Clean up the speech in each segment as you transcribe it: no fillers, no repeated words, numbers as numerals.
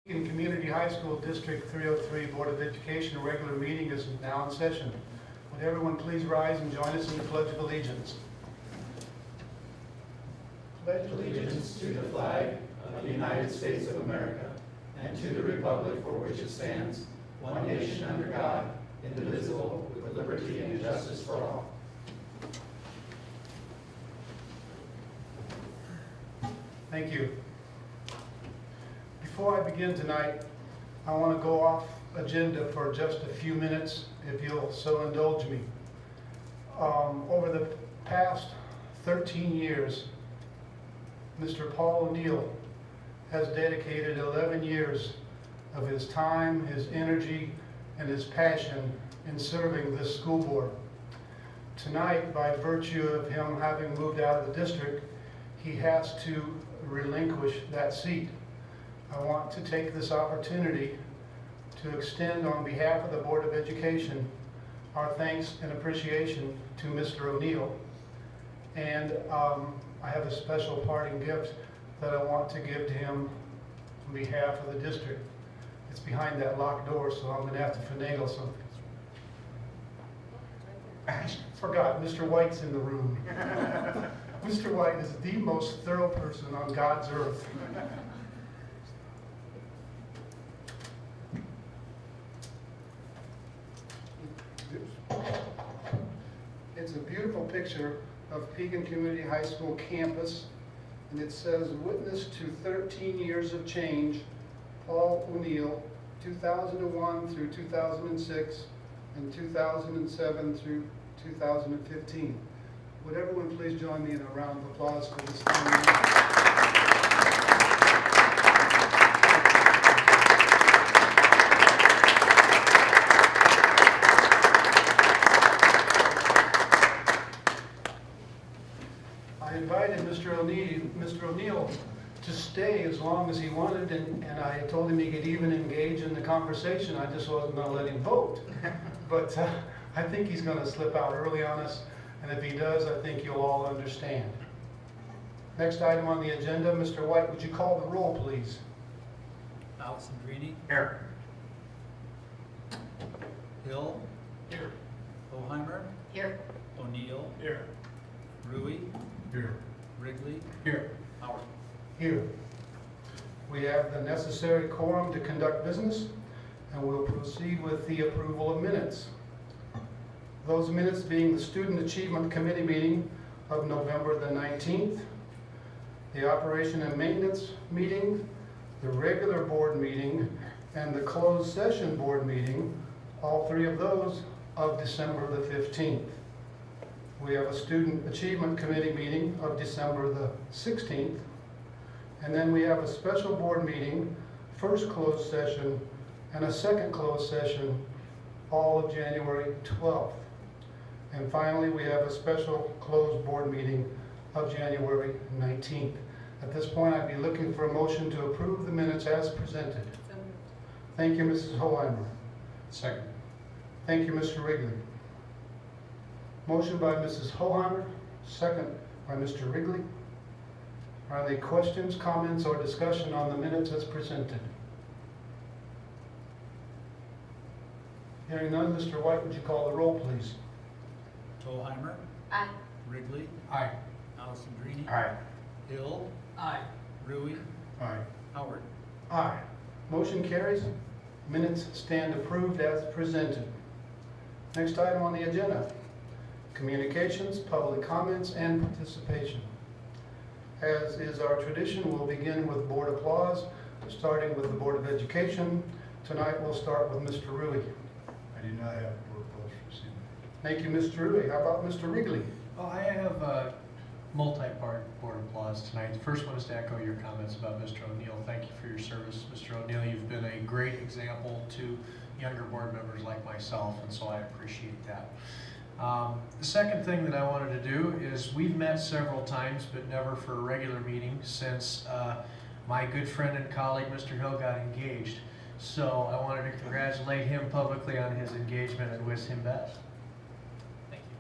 In Community High School District 303 Board of Education regular meeting is now in session. Would everyone please rise and join us in the Pledge of Allegiance? Pledge allegiance to the flag of the United States of America and to the republic for which it stands, one nation under God, indivisible, with liberty and justice for all. Thank you. Before I begin tonight, I want to go off agenda for just a few minutes, if you'll so indulge me. Over the past 13 years, Mr. Paul O'Neill has dedicated 11 years of his time, his energy, and his passion in serving this school board. Tonight, by virtue of him having moved out of the district, he has to relinquish that seat. I want to take this opportunity to extend on behalf of the Board of Education our thanks and appreciation to Mr. O'Neill. And I have a special parting gift that I want to give to him on behalf of the district. It's behind that locked door, so I'm going to have to finagle something. I forgot, Mr. White's in the room. Mr. White is the most thorough person on God's earth. It's a beautiful picture of Pekin Community High School campus, and it says, "Witness to 13 years of change, Paul O'Neill, 2001 through 2006, and 2007 through 2015. Would everyone please join me in a round of applause for this time? I invited Mr. O'Neill to stay as long as he wanted, and I told him he could even engage in the conversation. I just wasn't going to let him vote. But I think he's going to slip out early on us, and if he does, I think you'll all understand. Next item on the agenda, Mr. White, would you call the roll, please? Alessandrini. Here. Hill. Here. Hoheimer. Here. O'Neill. Here. Rui. Here. Wrigley. Here. Howard. Here. We have the necessary quorum to conduct business, and we'll proceed with the approval of minutes. Those minutes being the Student Achievement Committee meeting of November the 19th, the Operation and Maintenance meeting, the regular board meeting, and the closed session board meeting, all three of those of December the 15th. We have a Student Achievement Committee meeting of December the 16th, and then we have a special board meeting, first closed session, and a second closed session, all of January 12th. And finally, we have a special closed board meeting of January 19th. At this point, I'd be looking for a motion to approve the minutes as presented. Thank you, Mrs. Hoheimer. Second. Thank you, Mr. Wrigley. Motion by Mrs. Hoheimer, second by Mr. Wrigley. Are there questions, comments, or discussion on the minutes as presented? Hearing none, Mr. White, would you call the roll, please? Hoheimer. Aye. Wrigley. Aye. Alessandrini. Aye. Hill. Aye. Rui. Aye. Howard. Aye. Motion carries. Minutes stand approved as presented. Next item on the agenda, communications, public comments, and participation. As is our tradition, we'll begin with board applause, starting with the Board of Education. Tonight we'll start with Mr. Rui. I do not have board applause for this evening. Thank you, Mr. Rui. How about Mr. Wrigley? Well, I have a multi-part board applause tonight. The first one is to echo your comments about Mr. O'Neill. Thank you for your service, Mr. O'Neill. You've been a great example to younger board members like myself, and so I appreciate that. The second thing that I wanted to do is we've met several times, but never for a regular meeting since my good friend and colleague, Mr. Hill, got engaged. So I wanted to congratulate him publicly on his engagement and wish him best. Thank you.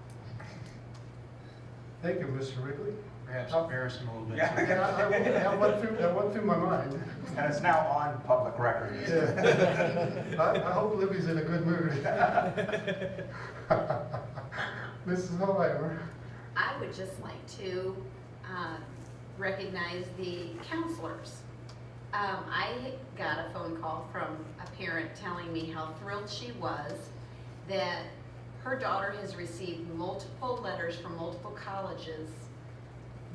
Thank you, Mr. Wrigley. Perhaps embarrass him a little bit. Yeah. That went through my mind. And it's now on public record. Yeah. I hope Libby's in a good mood. Mrs. Holheimer. I would just like to recognize the counselors. I got a phone call from a parent telling me how thrilled she was that her daughter has received multiple letters from multiple colleges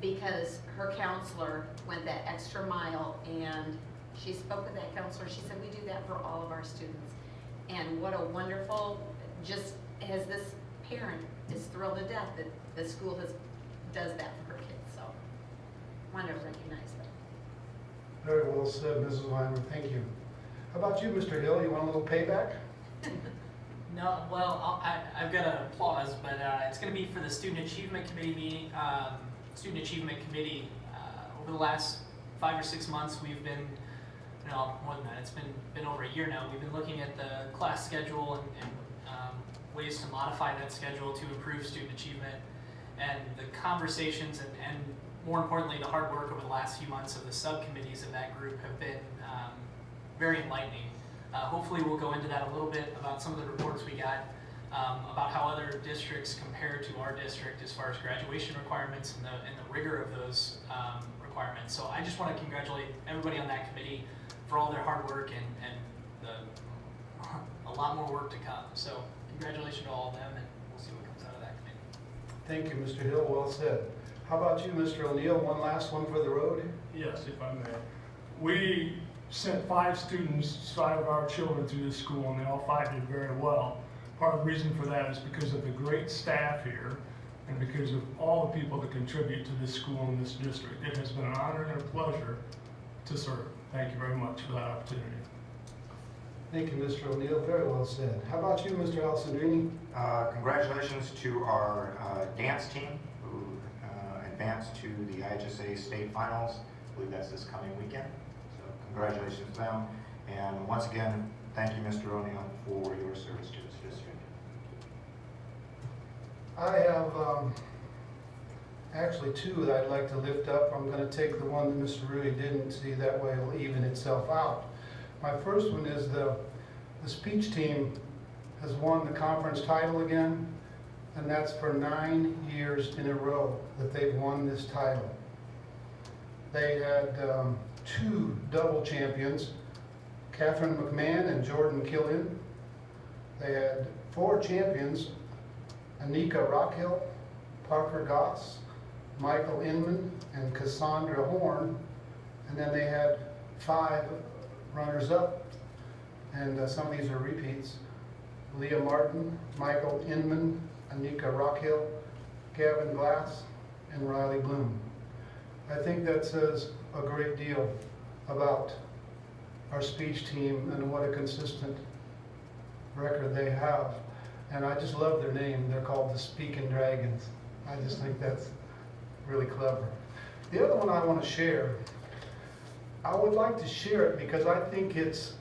because her counselor went that extra mile, and she spoke with that counselor. She said, we do that for all of our students. And what a wonderful, just as this parent is thrilled to death that the school does that for her kids. So I want to recognize them. Very well said, Mrs. Weimer. Thank you. How about you, Mr. Hill? You want a little payback? No, well, I've got an applause, but it's going to be for the Student Achievement Committee meeting. Student Achievement Committee, over the last 5 or 6 months, we've been, more than that, it's been over a year now. We've been looking at the class schedule and ways to modify that schedule to improve student achievement. And the conversations and more importantly, the hard work over the last few months of the subcommittees of that group have been very enlightening. Hopefully we'll go into that a little bit about some of the reports we got about how other districts compare to our district as far as graduation requirements and the rigor of those requirements. So I just want to congratulate everybody on that committee for all their hard work and a lot more work to come. So congratulations to all of them, and we'll see what comes out of that committee. Thank you, Mr. Hill. Well said. How about you, Mr. O'Neill? One last one for the road? Yes, if I may. We sent 5 students, 5 of our children through this school, and they all 5 did very well. Part of the reason for that is because of the great staff here and because of all the people that contribute to this school and this district. It has been an honor and a pleasure to serve. Thank you very much for that opportunity. Thank you, Mr. O'Neill. Very well said. How about you, Mr. Alessandrini? Congratulations to our dance team who advanced to the IHSA state finals. I believe that's this coming weekend. So congratulations to them. And once again, thank you, Mr. O'Neill, for your service to this district. I have actually 2 that I'd like to lift up. I'm going to take the one that Mr. Rudy didn't see, that way it'll even itself out. My first one is the speech team has won the conference title again, and that's for 9 years in a row that they've won this title. They had 2 double champions, Catherine McMahon and Jordan Killian. They had 4 champions, Anika Rockhill, Parker Goss, Michael Inman, and Cassandra Horn. And then they had 5 runners-up, and some of these are repeats. Leah Martin, Michael Inman, Anika Rockhill, Gavin Glass, and Riley Bloom. I think that says a great deal about our speech team and what a consistent record they have. And I just love their name. They're called the Speaking Dragons. I just think that's really clever. The other one I want to share, I would like to share it because I think it's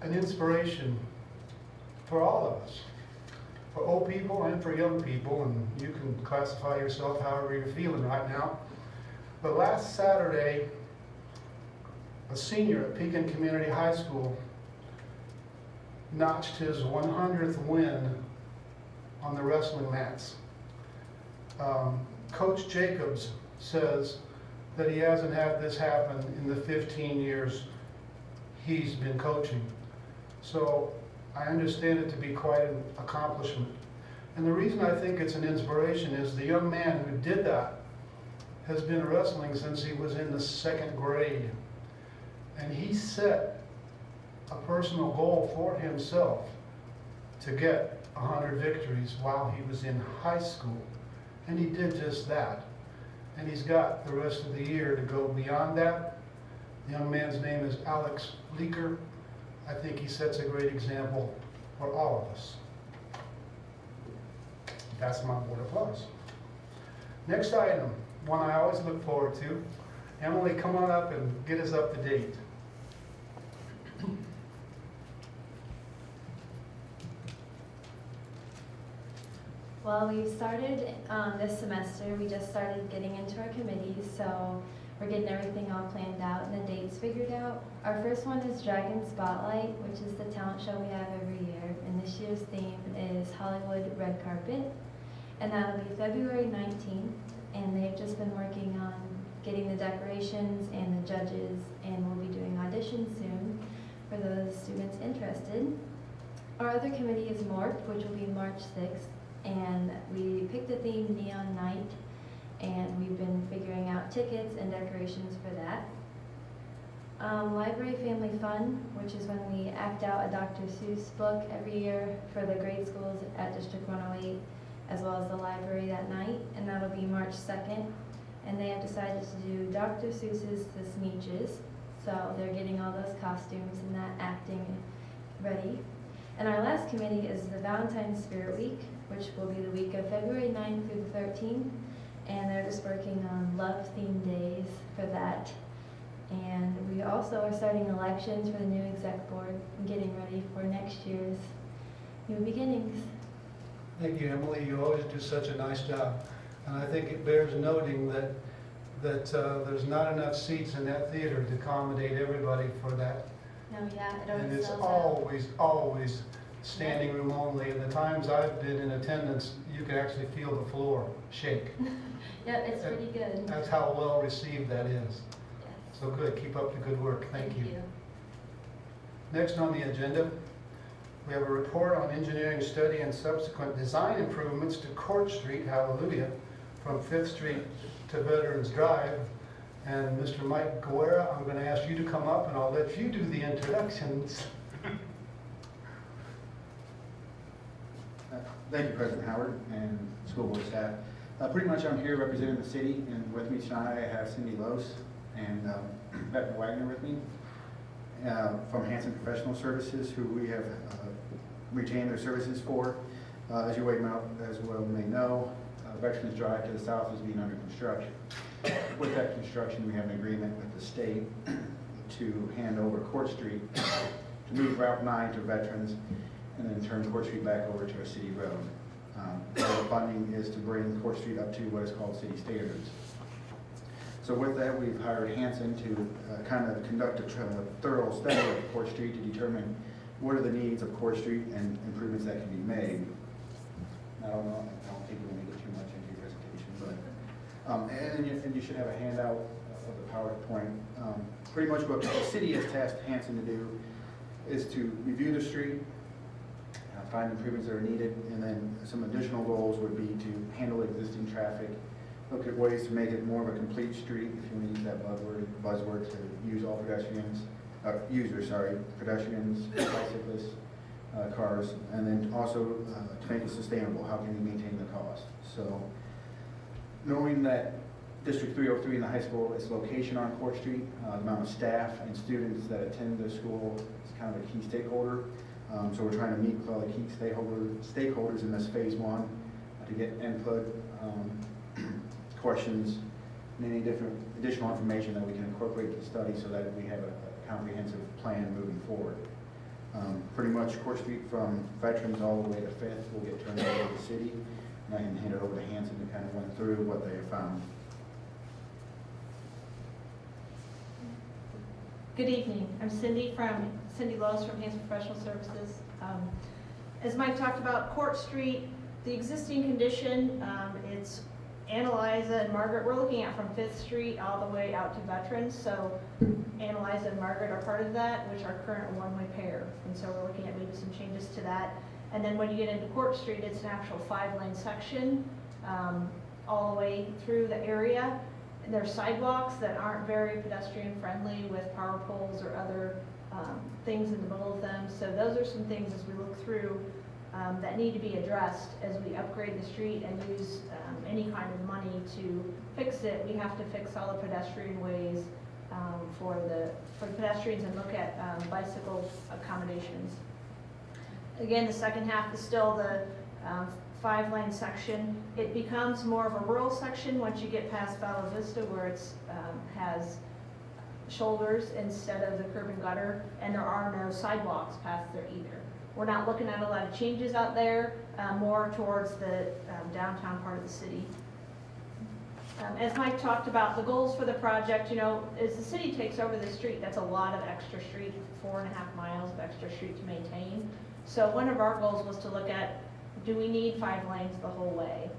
an inspiration for all of us, for old people and for young people, and you can classify yourself however you're feeling right now. But last Saturday, a senior at Pekin Community High School notched his 100th win on the wrestling mats. Coach Jacobs says that he hasn't had this happen in the 15 years he's been coaching. So I understand it to be quite an accomplishment. And the reason I think it's an inspiration is the young man who did that has been wrestling since he was in the 2nd grade. And he set a personal goal for himself to get 100 victories while he was in high school. And he did just that. And he's got the rest of the year to go beyond that. The young man's name is Alex Leaker. I think he sets a great example for all of us. That's my board applause. Next item, one I always look forward to. Emily, come on up and get us up to date. Well, we started this semester. We just started getting into our committees, so we're getting everything all planned out and the dates figured out. Our first one is Dragon Spotlight, which is the talent show we have every year. And this year's theme is Hollywood Red Carpet. And that'll be February 19th. And they've just been working on getting the decorations and the judges, and we'll be doing auditions soon for those students interested. Our other committee is Morph, which will be March 6th. And we picked the theme Neon Night, and we've been figuring out tickets and decorations for that. Library Family Fun, which is when we act out a Dr. Seuss book every year for the grade schools at District 108, as well as the library that night, and that'll be March 2nd. And they have decided to do Dr. Seuss's The Sneetches, so they're getting all those costumes and that acting ready. And our last committee is the Valentine's Spirit Week, which will be the week of February 9th through the 13th. And they're just working on love-themed days for that. And we also are starting elections for the new exec board and getting ready for next year's new beginnings. Thank you, Emily. You always do such a nice job. And I think it bears noting that there's not enough seats in that theater to accommodate everybody for that. No, yeah, it And always it's sells out. always standing room only. And the times I've been in attendance, you can actually feel the floor shake. Yep, it's pretty good. That's how well received that is. Yes. So good, keep up the good work. Thank you. Next on the agenda, we have a report on engineering study and subsequent design improvements to Court Street, hallelujah, from 5th Street to Veterans Drive. And Mr. Mike Guerra, I'm going to ask you to come up and I'll let you do the introductions. Thank you, President Howard and school board staff. Pretty much I'm here representing the city, and with me tonight I have Cindy Lose and Becky Wagner with me from Hanson Professional Services, who we have retained their services for. As you well may know, Veterans Drive to the south is being under construction. With that construction, we have an agreement with the state to hand over Court Street, to move Route 9 to Veterans, and then turn Court Street back over to a city road. The funding is to bring Court Street up to what is called city standards. So with that, we've hired Hanson to kind of conduct a thorough study of Court Street to determine what are the needs of Court Street and improvements that can be made. I don't think we want to get too much into your presentation, but and you should have a handout of the PowerPoint. Pretty much what the city has tasked Hanson to do is to review the street, find improvements that are needed, and then some additional goals would be to handle existing traffic, look at ways to make it more of a complete street, if you want to use that buzzword, to use all pedestrians, pedestrians, bicyclists, cars, and then also to make it sustainable. How can we maintain the cost? So knowing that District 303 in the high school, its location on Court Street, the amount of staff and students that attend the school is kind of a key stakeholder. So we're trying to meet with all the key stakeholders in this phase one to get input, questions, and any different additional information that we can incorporate to the study so that we have a comprehensive plan moving forward. Pretty much Court Street from Veterans all the way to 5th will get turned over to the city, and I can hand it over to Hanson to kind of run through what they have found. Good evening. I'm Cindy Lowe's from Hanson Professional Services. As Mike talked about, Court Street, the existing condition, it's Annalisa and Margaret. We're looking at from 5th Street all the way out to Veterans. So Annalisa and Margaret are part of that, which are current one-way pair. And so we're looking at maybe some changes to that. And then when you get into Court Street, it's an actual 5-lane section all the way through the area. There's sidewalks that aren't very pedestrian friendly with power poles or other things in the middle of them. So those are some things as we look through that need to be addressed as we upgrade the street and use any kind of money to fix it. We have to fix all the pedestrian ways for the pedestrians and look at bicycle accommodations. Again, the second half is still the 5-lane section. It becomes more of a rural section once you get past Bella Vista, where it's has shoulders instead of the curb and gutter, and there are no sidewalks past there either. We're not looking at a lot of changes out there, more towards the downtown part of the city. As Mike talked about, the goals for the project, you know, as the city takes over the street, that's a lot of extra street, 4.5 miles of extra street to maintain. So one of our goals was to look at, do we need 5 lanes the whole way?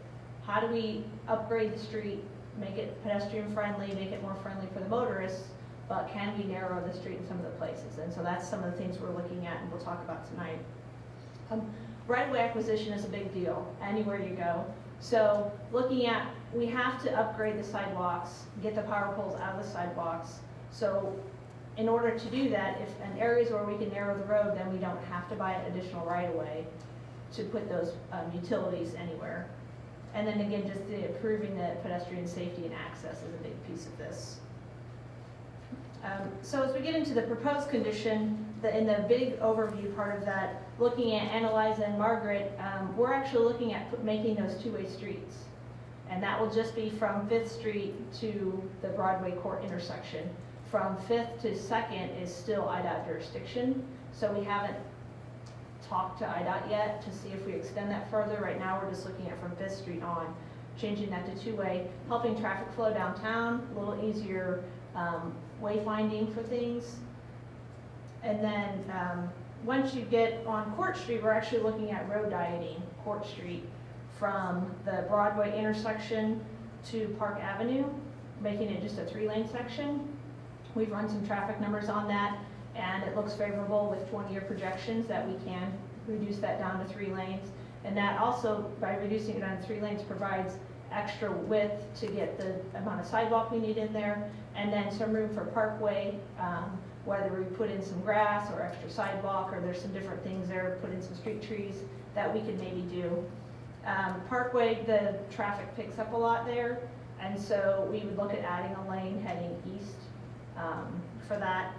How do we upgrade the street, make it pedestrian friendly, make it more friendly for the motorists, but can we narrow the street in some of the places? And so that's some of the things we're looking at and we'll talk about tonight. Right-of-way acquisition is a big deal, anywhere you go. So looking at, we have to upgrade the sidewalks, get the power poles out of the sidewalks. So in order to do that, if in areas where we can narrow the road, then we don't have to buy additional right-of-way to put those utilities anywhere. And then again, just the improving the pedestrian safety and access is a big piece of this. So as we get into the proposed condition, in the big overview part of that, looking at Annalisa and Margaret, we're actually looking at making those two-way streets. And that will just be from 5th Street to the Broadway Court intersection. From 5th to 2nd is still IDOT jurisdiction, so we haven't talked to IDOT yet to see if we extend that further. Right now, we're just looking at from 5th Street on, changing that to two-way, helping traffic flow downtown, a little easier wayfinding for things. And then once you get on Court Street, we're actually looking at road dieting Court Street from the Broadway intersection to Park Avenue, making it just a 3-lane section. We've run some traffic numbers on that, and it looks favorable with 20-year projections that we can reduce that down to 3 lanes. And that also, by reducing it down to 3 lanes, provides extra width to get the amount of sidewalk we need in there, and then some room for parkway, whether we put in some grass or extra sidewalk, or there's some different things there, put in some street trees that we could maybe do. Parkway, the traffic picks up a lot there, and so we would look at adding a lane heading east for that.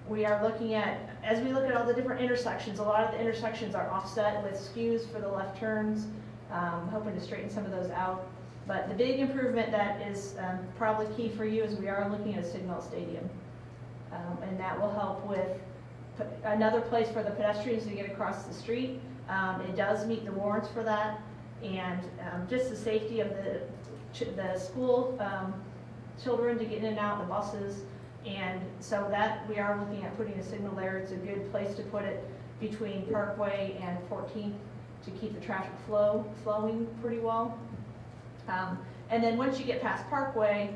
We are looking at, as we look at all the different intersections, a lot of the intersections are offset with skews for the left turns, hoping to straighten some of those out. But the big improvement that is probably key for you is we are looking at a signal stadium. And that will help with another place for the pedestrians to get across the street. It does meet the warrants for that, and just the safety of the school children to get in and out, the buses. And so that we are looking at putting a signal there. It's a good place to put it between Parkway and 14th to keep the traffic flowing pretty well. And then once you get past Parkway,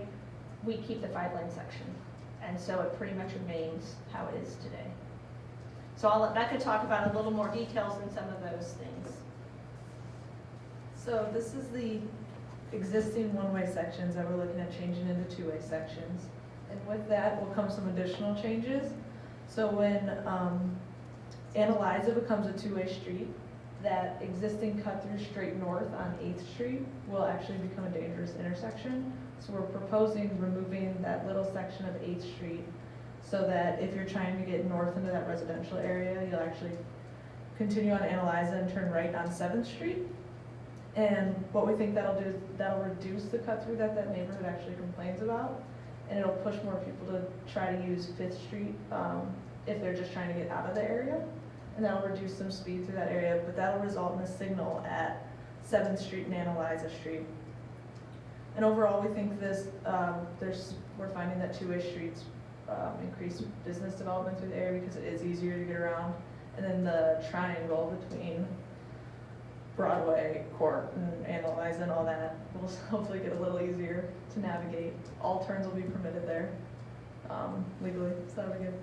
we keep the 5-lane section. And so it pretty much remains how it is today. So I'll let Becca talk about a little more details in some of those things. So this is the existing one-way sections that we're looking at changing into two-way sections. And with that will come some additional changes. So when Annalisa becomes a two-way street, that existing cut through straight north on 8th Street will actually become a dangerous intersection. So we're proposing removing that little section of 8th Street so that if you're trying to get north into that residential area, you'll actually continue on Annalisa and turn right on 7th Street. And what we think that'll do is that'll reduce the cut through that neighborhood actually complains about. And it'll push more people to try to use 5th Street if they're just trying to get out of the area. And that'll reduce some speed through that area, but that'll result in a signal at 7th Street and Annalisa Street. And overall, we think this, we're finding that two-way streets increase business development through the area because it is easier to get around. And then the triangle between Broadway, Court, and Annalisa and all that will hopefully get a little easier to navigate. All turns will be permitted there legally, so that'll be good.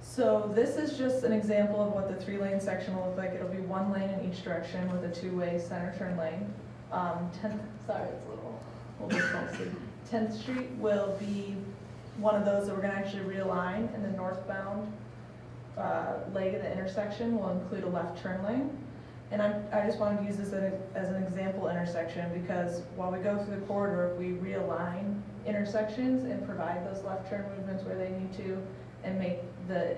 So this is just an example of what the 3-lane section will look like. It'll be 1 lane in each direction with a 2-way center turn lane. 10th difficult to see. 10th Street will be one of those that we're gonna actually realign, and the northbound leg of the intersection will include a left turn lane. And I just wanted to use this as an example intersection because while we go through the corridor, if we realign intersections and provide those left turn movements where they need to and make the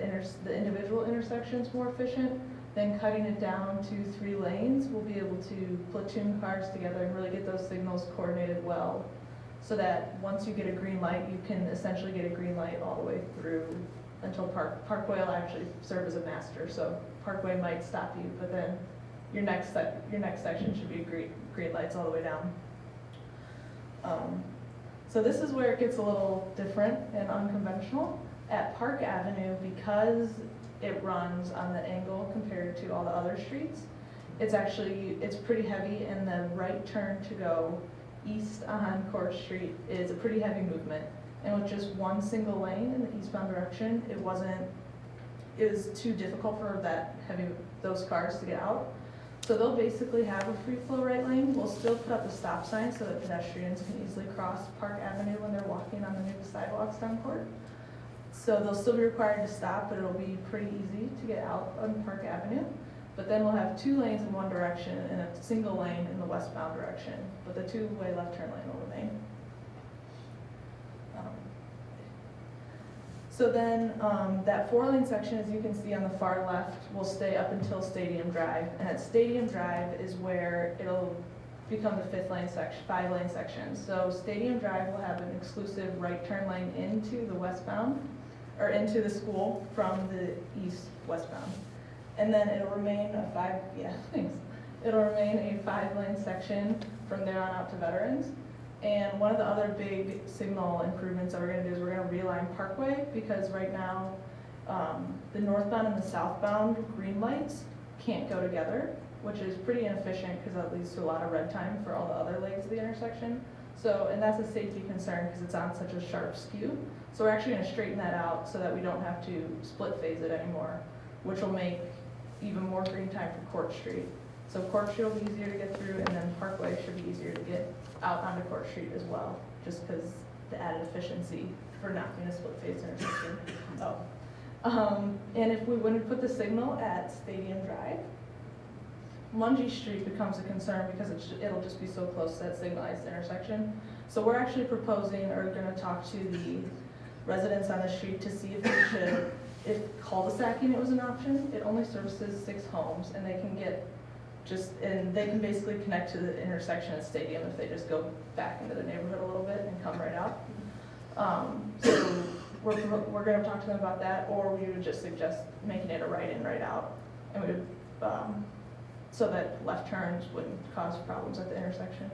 individual intersections more efficient, then cutting it down to 3 lanes, we'll be able to platoon cars together and really get those signals coordinated well so that once you get a green light, you can essentially get a green light all the way through until Parkway will actually serve as a master. So Parkway might stop you, but then your next section should be green lights all the way down. So this is where it gets a little different and unconventional. At Park Avenue, because it runs on the angle compared to all the other streets, it's pretty heavy, and the right turn to go east on Court Street is a pretty heavy movement. And with just one single lane in the eastbound direction, it was too difficult for those cars to get out. So they'll basically have a free flow right lane. We'll still put up a stop sign so that pedestrians can easily cross Park Avenue when they're walking on the new sidewalks down Court. So they'll still be required to stop, but it'll be pretty easy to get out on Park Avenue. But then we'll have 2 lanes in one direction and a single lane in the westbound direction, but the 2-way left turn lane will remain. So then that 4-lane section, as you can see on the far left, will stay up until Stadium Drive. And at Stadium Drive is where it'll become the 5-lane section. So Stadium Drive will have an exclusive right turn lane into the westbound, or into the school from the east westbound. And then it'll remain It'll remain a 5-lane section from there on out to Veterans. And one of the other big signal improvements that we're gonna do is we're gonna realign Parkway, because right now, the northbound and the southbound green lights can't go together, which is pretty inefficient because that leads to a lot of red time for all the other legs of the intersection. So, and that's a safety concern because it's on such a sharp skew. So we're actually gonna straighten that out so that we don't have to split phase it anymore, which will make even more green time for Court Street. So Court Street will be easier to get through, and then Parkway should be easier to get out onto Court Street as well, just because the added efficiency for not being a split phase intersection. And if we wouldn't put the signal at Stadium Drive, Mungie Street becomes a concern because it'll just be so close to that signalized intersection. So we're actually proposing, or gonna talk to the residents on the street to see if we should, if cul-de-sacking it was an option. It only services 6 homes, and they can get they can basically connect to the intersection at Stadium if they just go back into the neighborhood a little bit and come right out. So we're gonna talk to them about that, or we would just suggest making it a right in, right out. And we would, so that left turns wouldn't cause problems at the intersection.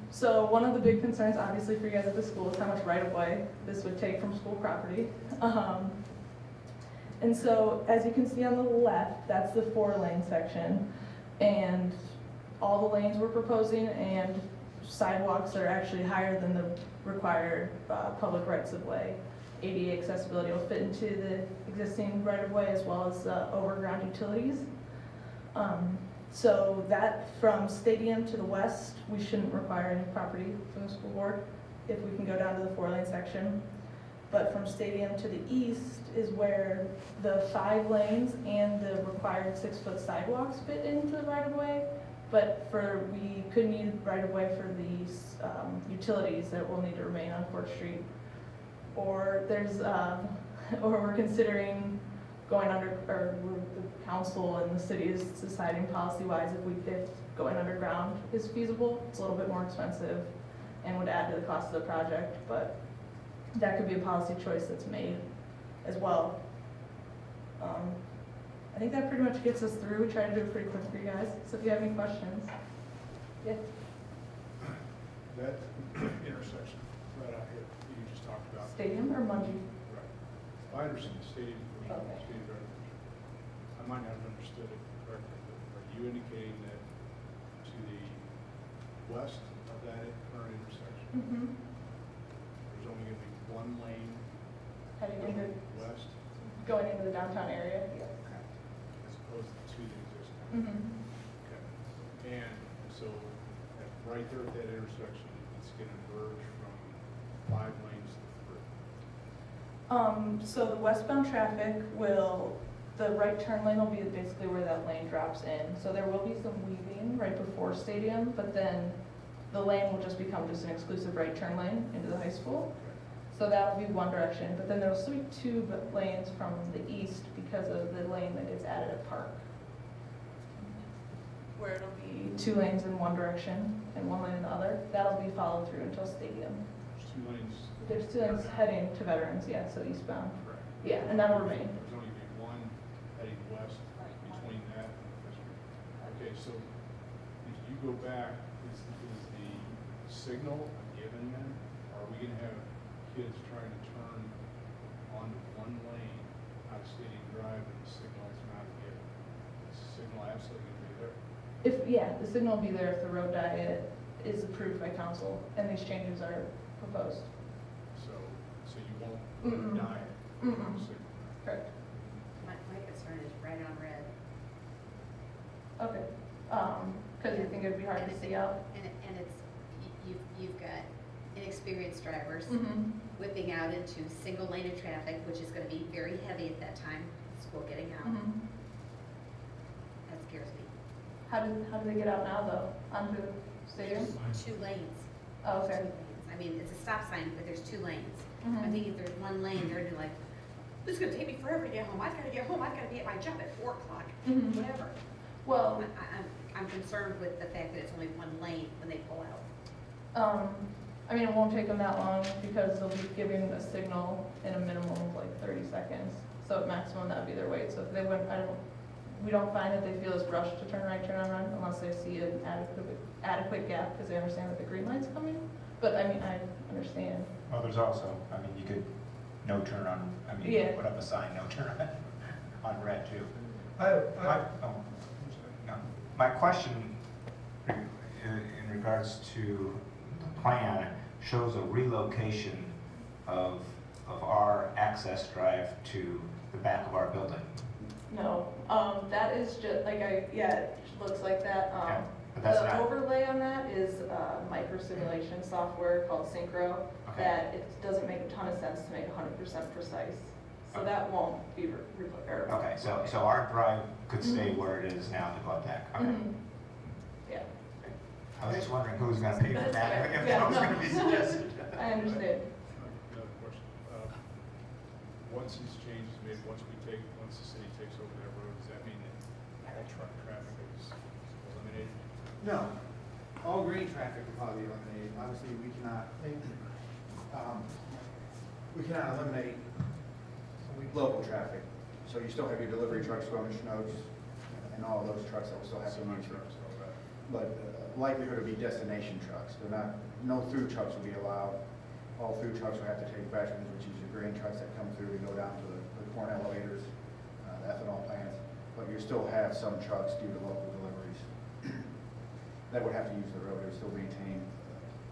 So one of the big concerns, obviously, for you guys at the school is how much right-of-way this would take from school property. And so, as you can see on the left, that's the 4-lane section, and all the lanes we're proposing and sidewalks are actually higher than the required public rights-of-way. ADA accessibility will fit into the existing right-of-way as well as overground utilities. So that from Stadium to the west, we shouldn't require any property from the school board if we can go down to the 4-lane section. But from Stadium to the east is where the 5 lanes and the required 6-foot sidewalks fit into the right-of-way. But we could need right-of-way for these utilities that will need to remain on Court Street. Or we're considering going under, or the council and the city is deciding policy-wise if going underground is feasible. It's a little bit more expensive and would add to the cost of the project, but that could be a policy choice that's made as well. I think that pretty much gets us through. We try to do it pretty quick for you guys, so if you have any questions. Yeah. That intersection right out here that you just talked about. Stadium or Mungie? Right. I understand the stadium. Okay. Stadium drive. I might not have understood it correctly, but are you indicating that to the west of that current intersection, there's only going to be 1 lane Heading into, west going into the downtown area? Yes. as opposed to the existing? Okay. And so right there at that intersection, it's going to merge from 5 lanes to 3. So the westbound traffic the right turn lane will be basically where that lane drops in. So there will be some weaving right before Stadium, but then the lane will just become just an exclusive right turn lane into the high school. So that will be one direction, but then there'll still be 2 lanes from the east because of the lane that gets added at Park, where it'll be 2 lanes in one direction and 1 lane in the other. That'll be followed through until Stadium. So 2 lanes. There's 2 lanes heading to Veterans, yeah, so eastbound. Correct. Yeah, and that'll remain. There's only be one heading west between that and the Fish Street. Okay, so if you go back, is the signal a given then? Are we gonna have kids trying to turn onto one lane out of Stadium Drive and the signal is not a given? Is the signal absolutely gonna be there? Yeah, the signal will be there if the road diet is approved by council and these changes are proposed. So you won't Mm-mm. die Mm-mm. signal. Correct. My concern is right on red. Okay. Because you think it'd be hard to see out? And it's, you've got inexperienced drivers Mm-hmm. whipping out into single lane of traffic, which is gonna be very heavy at that time, school getting out. Mm-hmm. That scares me. How do they get out now though? Onto Stadium? There's 2 lanes. Oh, Two okay. lanes. I mean, it's a stop sign, but there's 2 lanes. Mhm. I think if there's 1 lane, they're gonna be like, this is gonna take me forever to get home. I've gotta get home. I've gotta be at my job at 4 o'clock, Mhm. whatever. Well, I'm concerned with the fact that it's only 1 lane when they pull out. I mean, it won't take them that long because they'll be giving a signal in a minimum of like 30 seconds. So at maximum, that'd be their wait. So if they wouldn't, we don't find that they feel as rushed to turn right, turn on, run unless they see an adequate gap because they understand that the green light's coming. But I mean, I understand. Well, there's also, I mean, you could no turn on, I mean, you Yeah. could put up a sign, no turn on red too. My question in regards to the plan shows a relocation of our access drive to the back of our building. No, that is just, it looks like that. Okay, but that's The not- overlay on that is micro simulation software called Synchro, Okay. that it doesn't make a ton of sense to make 100% precise. So Okay. that won't be repaired. Okay, so our drive could stay where it is now, the glove deck, okay. Mhm. Yeah, I was just wondering who's gonna pay for that, if Yeah, that was no. gonna be suggested. I understand. Another question. Once these changes made, once the city takes over that road, does that mean that all truck traffic is eliminated? No, all green traffic will probably be eliminated. Obviously, we cannot eliminate local traffic. So you still have your delivery trucks going to Schnucks and all of those trucks that will still have to Semi use it. trucks, all that. But likelihood would be destination trucks. They're not, no through trucks will be allowed. All through trucks will have to take veterans, which is your grain trucks that come through to go down to the corn elevators, the ethanol plants. But you still have some trucks due to local deliveries that would have to use the road. It would still maintain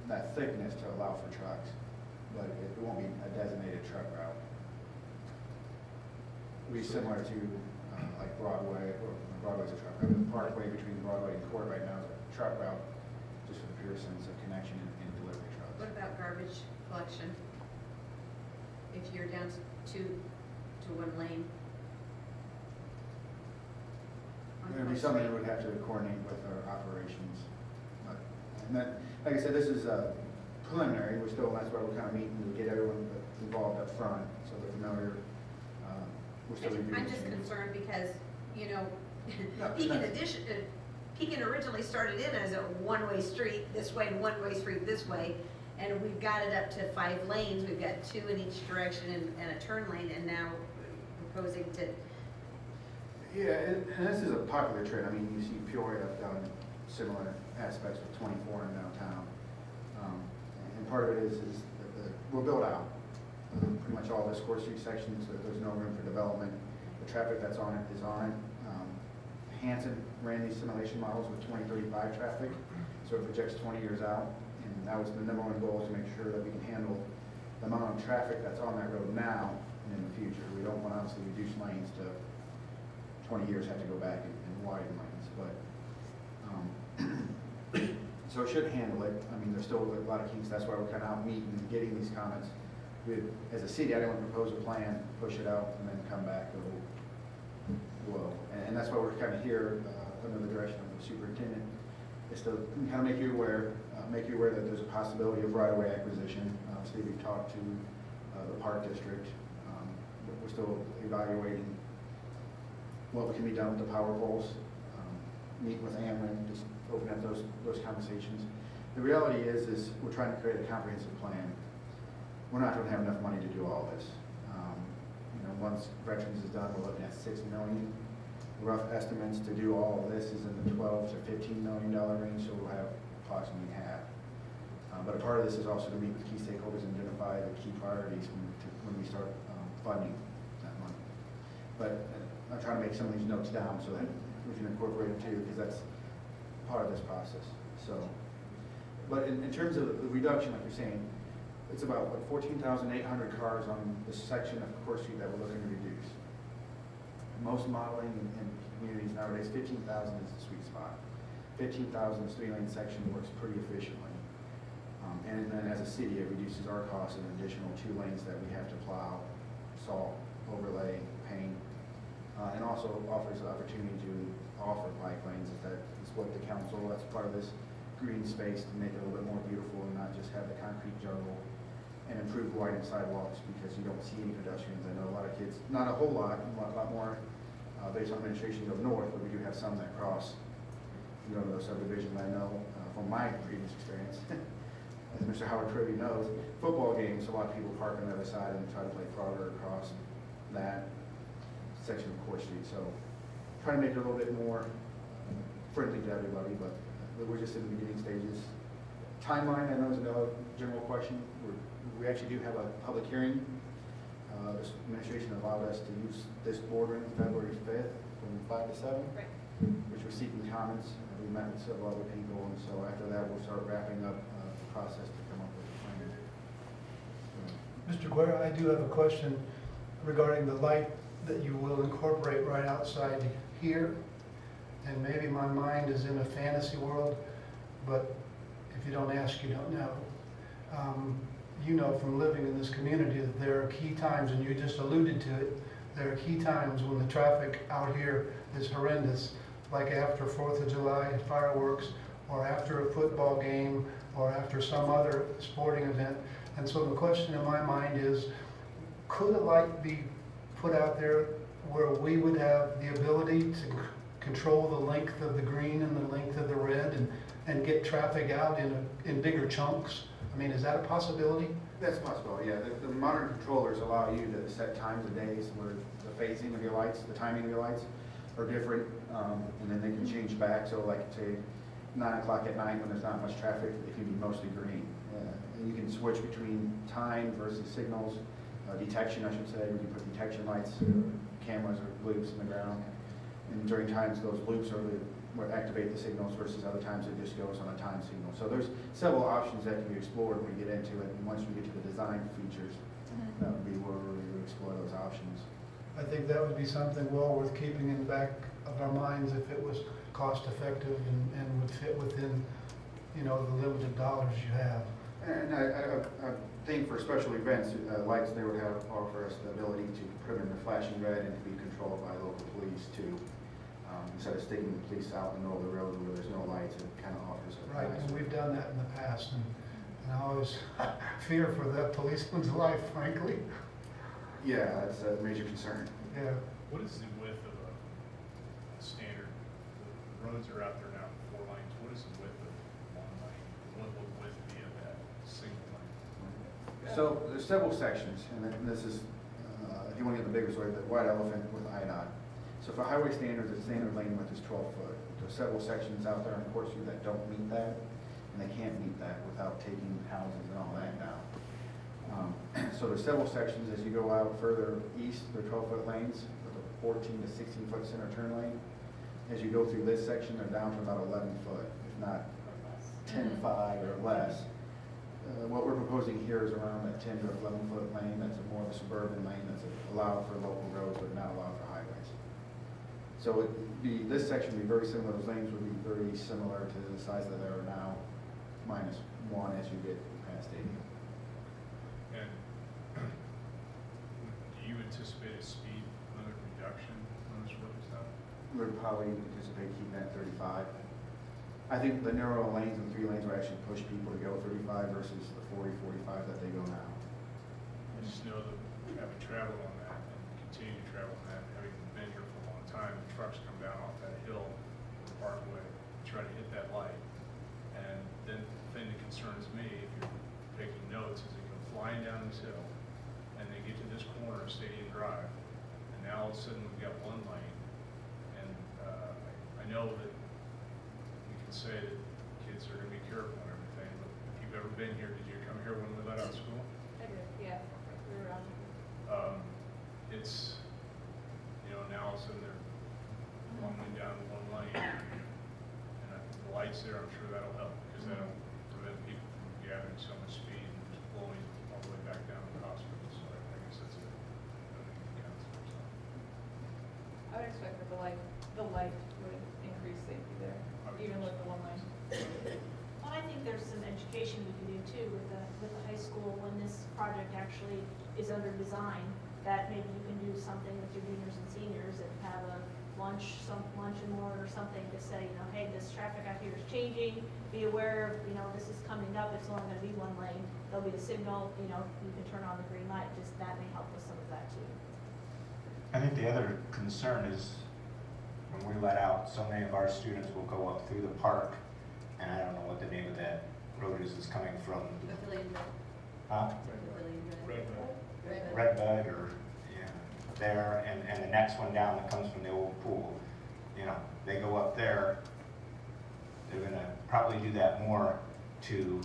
that thickness to allow for trucks, but it won't be a designated truck route. It'll be similar to like Broadway, or Broadway's a truck route. The Parkway between Broadway and Court right now is a truck route, just for the pure sense of connection and delivery trucks. What about garbage collection? If you're down to 1 lane? On It'd be Court something Street? that would have to coordinate with our operations. And then, like I said, this is preliminary. We're still, that's why we're kind of meeting to get everyone involved up front, so they're familiar. We're still reviewing. I'm just changes. concerned because, No, Pekin originally started in as a 1-way street this way and 1-way street this way. And we've got it up to 5 lanes. We've got 2 in each direction and a turn lane, and now proposing to, Yeah, and this is a popular trend. I mean, you see Peoria have done similar aspects with 24 in downtown. And part of it is that we're built out. Pretty much all this Court Street section, so there's no room for development. The traffic that's on it is on it. Hanson ran these simulation models with 2035 traffic, so it projects 20 years out. And that was the number one goal, is to make sure that we can handle the amount of traffic that's on that road now and in the future. We don't want to obviously reduce lanes to 20 years, have to go back and widen lanes, but, so it should handle it. I mean, there's still a lot of kinks, that's why we're kind of out meeting and getting these comments. As a city, I didn't want to propose a plan, push it out, and then come back, whoa. And that's why we're kind of here, under the direction of the superintendent, is to kind of make you aware that there's a possibility of right-of-way acquisition. Obviously, we've talked to the Park District, but we're still evaluating what can be done with the power poles. Meet with Ameren, just open up those conversations. The reality is we're trying to create a comprehensive plan. we're not gonna have enough money to do all this. You know, once veterans is done, we're looking at $6 million. Rough estimates to do all of this is in the $12 to $15 million range, so we'll have approximately half. But a part of this is also to meet with key stakeholders and identify the key priorities when we start funding that money. But I'm trying to make some of these notes down so that we can incorporate them too, because that's part of this process. So, but in terms of the reduction, like you're saying, it's about, what, 14,800 cars on this section of Court Street that we're looking to reduce. Most modeling in communities nowadays, 15,000 is the sweet spot. 15,000 is 3-lane section works pretty efficiently. And then as a city, it reduces our costs an additional 2 lanes that we have to plow, salt, overlay, paint, and also offers the opportunity to offer bike lanes. That is what the council, that's part of this green space to make it a little bit more beautiful and not just have the concrete jungle, and improve widened sidewalks because you don't see any pedestrians. I know a lot of kids, not a whole lot, a lot more based on administration go north, but we do have some that cross, you know, those subdivisions. I know from my previous experience, as Mr. Howard Trivy knows, football games, a lot of people park on the other side and try to play Frogger across that section of Court Street. So trying to make it a little bit more friendly to everybody, but we're just in the beginning stages. Timeline, I know is another general question. We actually do have a public hearing. This administration allowed us to use this boardroom February 5th from 5 to 7, Right. which we're seeking comments. We met with several other people, and so after that, we'll start wrapping up the process to come up with a plan. Mr. Guerra, I do have a question regarding the light that you will incorporate right outside here. And maybe my mind is in a fantasy world, but if you don't ask, you don't know. You know from living in this community that there are key times, and you just alluded to it, there are key times when the traffic out here is horrendous, like after 4th of July fireworks, or after a football game, or after some other sporting event. And so the question in my mind is, could a light be put out there where we would have the ability to control the length of the green and the length of the red and get traffic out in bigger chunks? I mean, is that a possibility? That's a possibility, yeah. The modern controllers allow you to set times of days where the phasing of your lights, the timing of your lights are different, and then they can change back. So like say 9 o'clock at night when there's not much traffic, it can be mostly green. And you can switch between time versus signals, detection I should say. You can put detection lights, cameras or loops in the ground. And during times those loops are what activate the signals versus other times it just goes on a time signal. So there's several options that can be explored when we get into it, and once we get to the design features, that would be where we would explore those options. I think that would be something well worth keeping in the back of our minds if it was cost effective and would fit within, you know, the limited dollars you have. And I think for special events, lights, they would offer us the ability to put in the flashing red and to be controlled by local police too. Instead of sticking the police out in the middle of the road where there's no lights, it kind of offers a Right, nice. and we've done that in the past, and I always fear for that policeman's life, frankly. Yeah, that's a major concern. Yeah. What is the width of a standard? The roads are out there now, 4 lanes. What is the width of one lane? What will the width be of that single lane? So there's several sections, and then this is, if you want to get the bigger story, the white elephant with IDOT. So for highway standards, the standard lane width is 12 foot. There's several sections out there on Court Street that don't meet that, and they can't meet that without taking houses and all that down. So there's several sections as you go out further east, they're 12-foot lanes with a 14 to 16-foot center turn lane. As you go through this section, they're down to about 11 foot, if not 10.5 or less. What we're proposing here is around that 10 to 11-foot lane. That's more of a suburban lane that's allowed for local roads, but not allowed for highways. So this section would be very similar. Those lanes would be very similar to the size that they are now, -1 as you get past 80. And do you anticipate a speed limit reduction on this road stuff? We'd probably anticipate keeping that 35. I think the narrow lanes and 3 lanes will actually push people to go 35 versus the 40, 45 that they go now. I just know that having traveled on that and continue to travel on that, having been here for a long time, the trucks come down off that hill, the Parkway, try to hit that light. And then the thing that concerns me, if you're taking notes as you go flying down this hill, and they get to this corner of Stadium Drive, and now all of a sudden we've got one lane. And I know that we can say that kids are gonna be careful and everything, but if you've ever been here, did you come here when we let out of school? I did, yeah, we were on. It's, you know, now all of a sudden they're fumbling down one lane. And I think the lights there, I'm sure that'll help, because that'll prevent people from gathering so much speed and just blowing all the way back down to the hospital. So I guess that's a council or something. I would expect that the light would increase safety there, even with the one lane. Well, I think there's some education we can do too with the high school when this project actually is under design, that maybe you can do something with your juniors and seniors and have a lunch and more or something to say, you know, hey, this traffic out here is changing, be aware, you know, this is coming up, it's only gonna be one lane, there'll be a signal, you know, you can turn on the green light, just that may help with some of that too. I think the other concern is when we let out, so many of our students will go up through the park, and I don't know what the name of that road is, it's coming from, Redbud or, yeah, there, and the next one down that comes from the old pool. You know, they go up there, they're gonna probably do that more to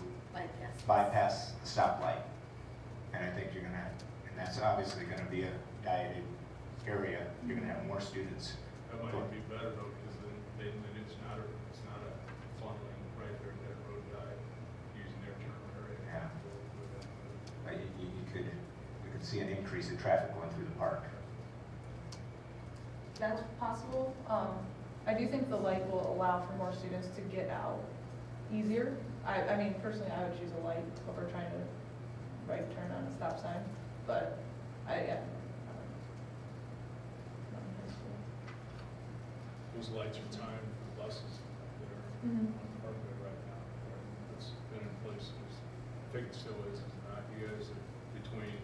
bypass the stoplight. And I think you're gonna, and that's obviously gonna be a dieted area, you're gonna have more students. That might even be better though, because then it's not a funneling right there at that road diet, using their turn area. Yeah. We could see an increase in traffic going through the park. That's possible. I do think the light will allow for more students to get out easier. I mean, personally, I would choose a light over trying to right turn on a stop sign, but yeah. Those lights are timed for buses that are Mhm. on the parkway right now. It's been in place, I think it still is, it's not. You guys, between,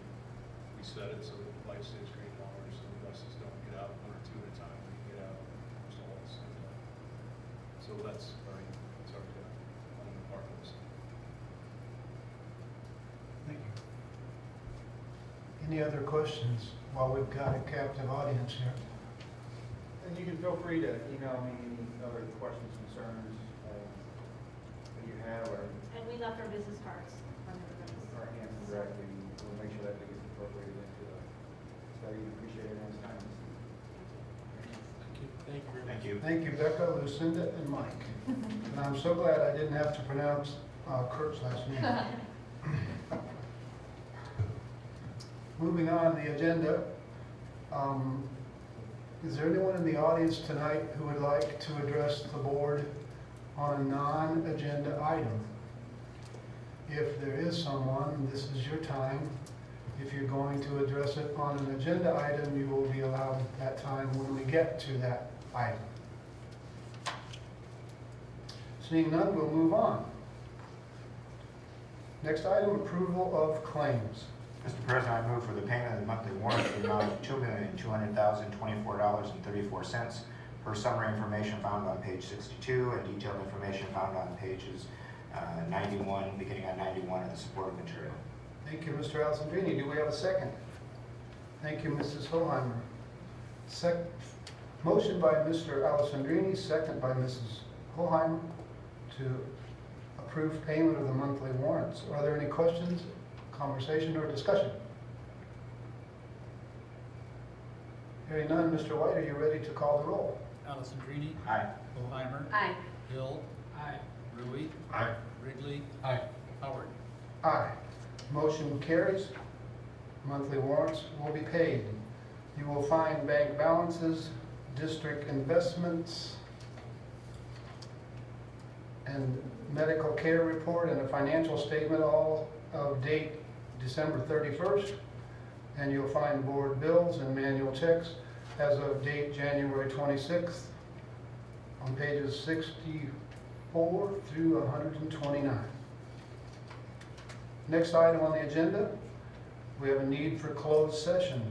we set it so that the light stays green longer, so the buses don't get out one or two at a time, we get out almost all at the same time. So that's already done on the parkways. Thank you. Any other questions while we've got a captive audience here? And you can feel free to email me any other questions, concerns that you have, or And we left our business cards on everybody's. our hands directly. We'll make sure that gets incorporated into the study. Appreciate everyone's time. Thank you very much. Thank you. Thank you, Becca, Lucinda, and Mike. And I'm so glad I didn't have to pronounce Kurt's last name. Moving on the agenda, is there anyone in the audience tonight who would like to address the board on a non-agenda item? If there is someone, this is your time. If you're going to address it on an agenda item, you will be allowed that time when we get to that item. Seeing none, we'll move on. Next item, approval of claims. Mr. President, I move for the payment of the monthly warrant in the amount of $2,200,024.34 per summary information found on page 62 and detailed information found on pages 91, beginning on 91 of the supporting material. Thank you, Mr. Alessandrini. Do we have a second? Thank you, Mrs. Hoheimer. Motion by Mr. Alessandrini, second by Mrs. Hoheimer to approve payment of the monthly warrants. Are there any questions, conversation, or discussion? Hearing none, Mr. White, are you ready to call the roll? Alessandrini. Aye. Boheimer. Aye. Hill. Aye. Rui. Aye. Wrigley. Aye. Howard. Aye. Motion carries. Monthly warrants will be paid. You will find bank balances, district investments, and medical care report and a financial statement, all of date December 31st. And you'll find board bills and manual checks as of date January 26th on pages 64 through 129. Next item on the agenda, we have a need for closed session.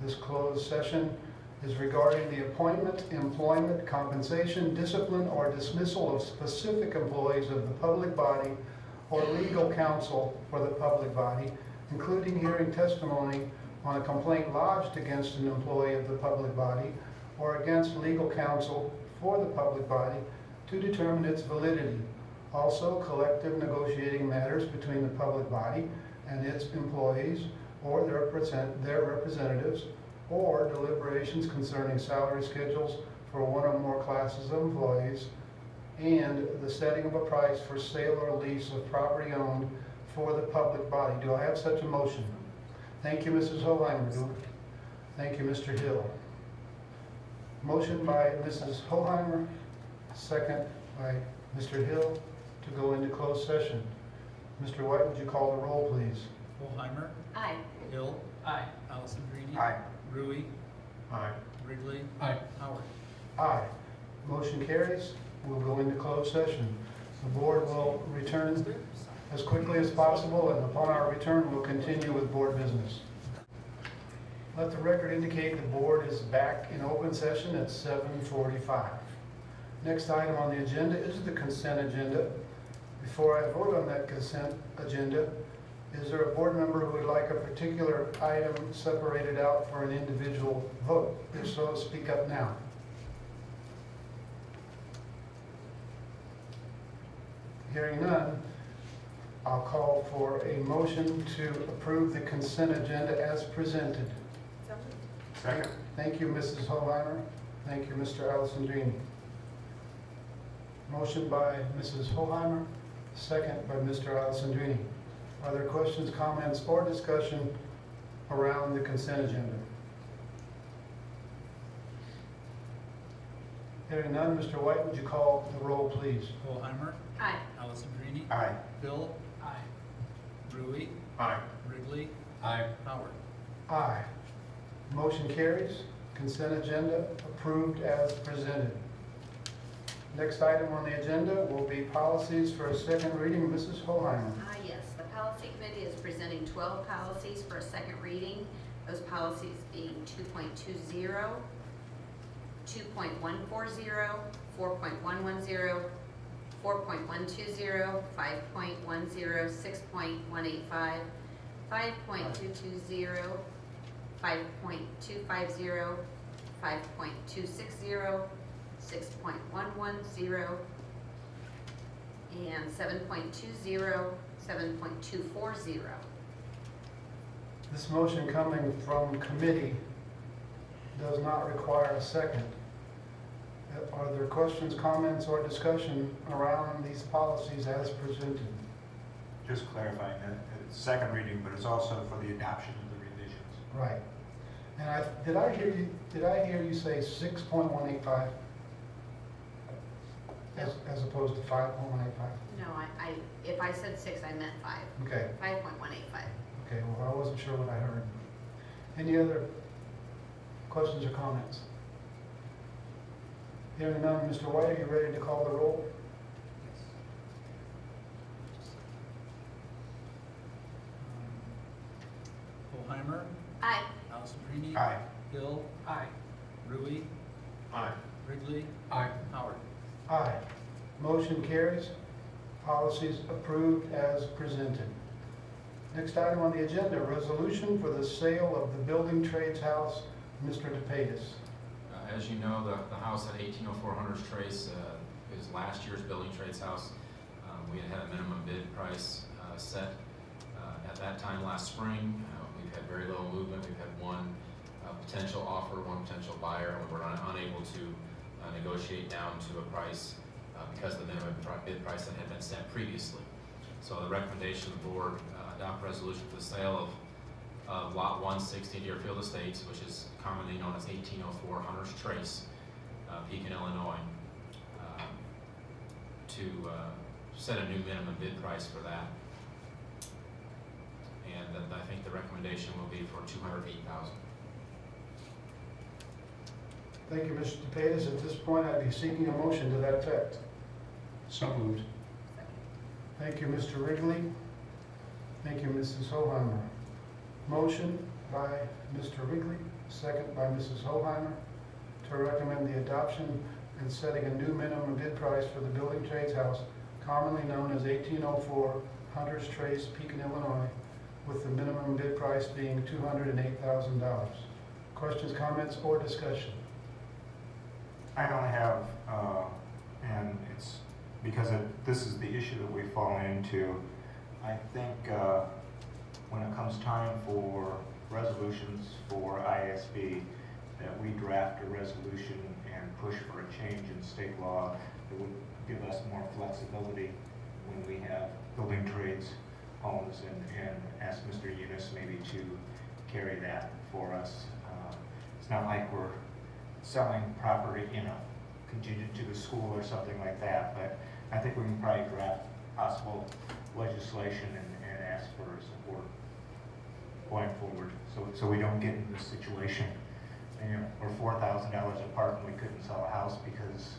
This closed session is regarding the appointment, employment, compensation, discipline, or dismissal of specific employees of the public body or legal counsel for the public body, including hearing testimony on a complaint lodged against an employee of the public body or against legal counsel for the public body to determine its validity. Also, collective negotiating matters between the public body and its employees or their representatives, or deliberations concerning salary schedules for one or more classes of employees, and the setting of a price for sale or lease of property owned for the public body. Do I have such a motion? Thank you, Mrs. Hoheimer. Thank you, Mr. Hill. Motion by Mrs. Hoheimer, second by Mr. Hill to go into closed session. Mr. White, would you call the roll, please? Hoheimer. Aye. Hill. Aye. Alessandrini. Aye. Rui. Aye. Wrigley. Aye. Howard. Aye. Motion carries. We'll go into closed session. The board will return as quickly as possible, and upon our return, we'll continue with board business. Let the record indicate the board is back in open session at 7:45. Next item on the agenda is the consent agenda. Before I vote on that consent agenda, is there a board member who would like a particular item separated out for an individual vote? If so, speak up now. Hearing none, I'll call for a motion to approve the consent agenda as presented. Second. Thank you, Mrs. Hoheimer. Thank you, Mr. Alessandrini. Motion by Mrs. Hoheimer, second by Mr. Alessandrini. Are there questions, comments, or discussion around the consent agenda? Hearing none, Mr. White, would you call the roll, please? Hoheimer. Aye. Alessandrini. Aye. Hill. Aye. Rui. Aye. Wrigley. Aye. Howard. Aye. Motion carries. Consent agenda approved as presented. Next item on the agenda will be policies for a second reading. Mrs. Hoheimer. Yes, the policy committee is presenting 12 policies for a second reading. Those policies being 2.20, 2.140, 4.110, 4.120, 5.10, 6.185, 5.220, 5.250, 5.260, 6.110, and 7.20, 7.240. This motion coming from committee does not require a second. Are there questions, comments, or discussion around these policies as presented? Just clarifying that it's second reading, but it's also for the adoption of the revisions. Right. And did I hear you say 6.185 as opposed to 5.185? No, if I said 6, I meant 5. Okay. 5.185. Okay, well, I wasn't sure what I heard. Any other questions or comments? Hearing none, Mr. White, are you ready to call the roll? Hoheimer. Aye. Alessandrini. Aye. Hill. Aye. Rui. Aye. Wrigley. Aye. Howard. Aye. Motion carries. Policies approved as presented. Next item on the agenda, resolution for the sale of the building trades house, Mr. DePatis. As you know, the house at 1804 Hunter's Trace is last year's building trades house. We had a minimum bid price set at that time last spring. We've had very little movement. We've had one potential offer, one potential buyer, and we were unable to negotiate down to a price because of the minimum bid price that had been set previously. So the recommendation of the board adopt a resolution for the sale of Lot 160 Deerfield Estates, which is commonly known as 1804 Hunter's Trace, Pekin, Illinois, to set a new minimum bid price for that. And I think the recommendation will be for $208,000. Thank you, Mr. DePatis. At this point, I'd be seeking a motion to that effect. So moved. Thank you, Mr. Wrigley. Thank you, Mrs. Hoheimer. Motion by Mr. Wrigley, second by Mrs. Hoheimer, to recommend the adoption and setting a new minimum bid price for the building trades house, commonly known as 1804 Hunter's Trace, Pekin, Illinois, with the minimum bid price being $208,000. Questions, comments, or discussion? I only have, and it's because this is the issue that we fall into. I think when it comes time for resolutions for ISB, that we draft a resolution and push for a change in state law that would give us more flexibility when we have building trades homes, and ask Mr. Eunice maybe to carry that for us. It's not like we're selling property, contingent to the school or something like that, but I think we can probably draft possible legislation and ask for support going forward, so we don't get in this situation. And, we're $4,000 apart and we couldn't sell a house because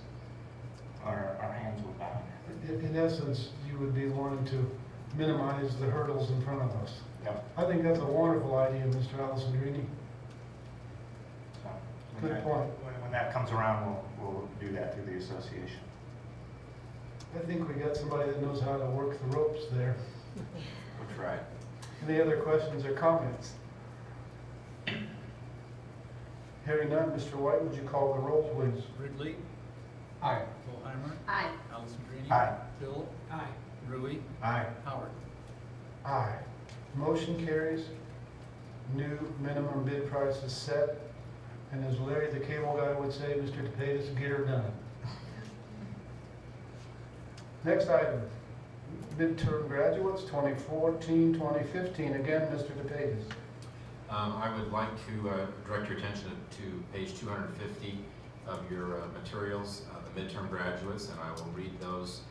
our hands were bound. In essence, you would be wanting to minimize the hurdles in front of us. Yep. I think that's a wonderful idea, Mr. Allison Greeny. So Good point. when that comes around, we'll do that through the association. I think we got somebody that knows how to work the ropes there. We'll try. Any other questions or comments? Hearing none, Mr. White, would you call the roll, please? Ridley, Aye. Holheimer, Aye. Allison Greeny. Aye. Hill, Aye. Rui, Aye. Howard. Aye. Motion carries. New minimum bid price is set. And as Larry the cable guy would say, Mr. DePatis, get her done. Next item, midterm graduates, 2014, 2015. Again, Mr. DePatis. I would like to direct your attention to page 250 of your materials, the midterm graduates, and I will read those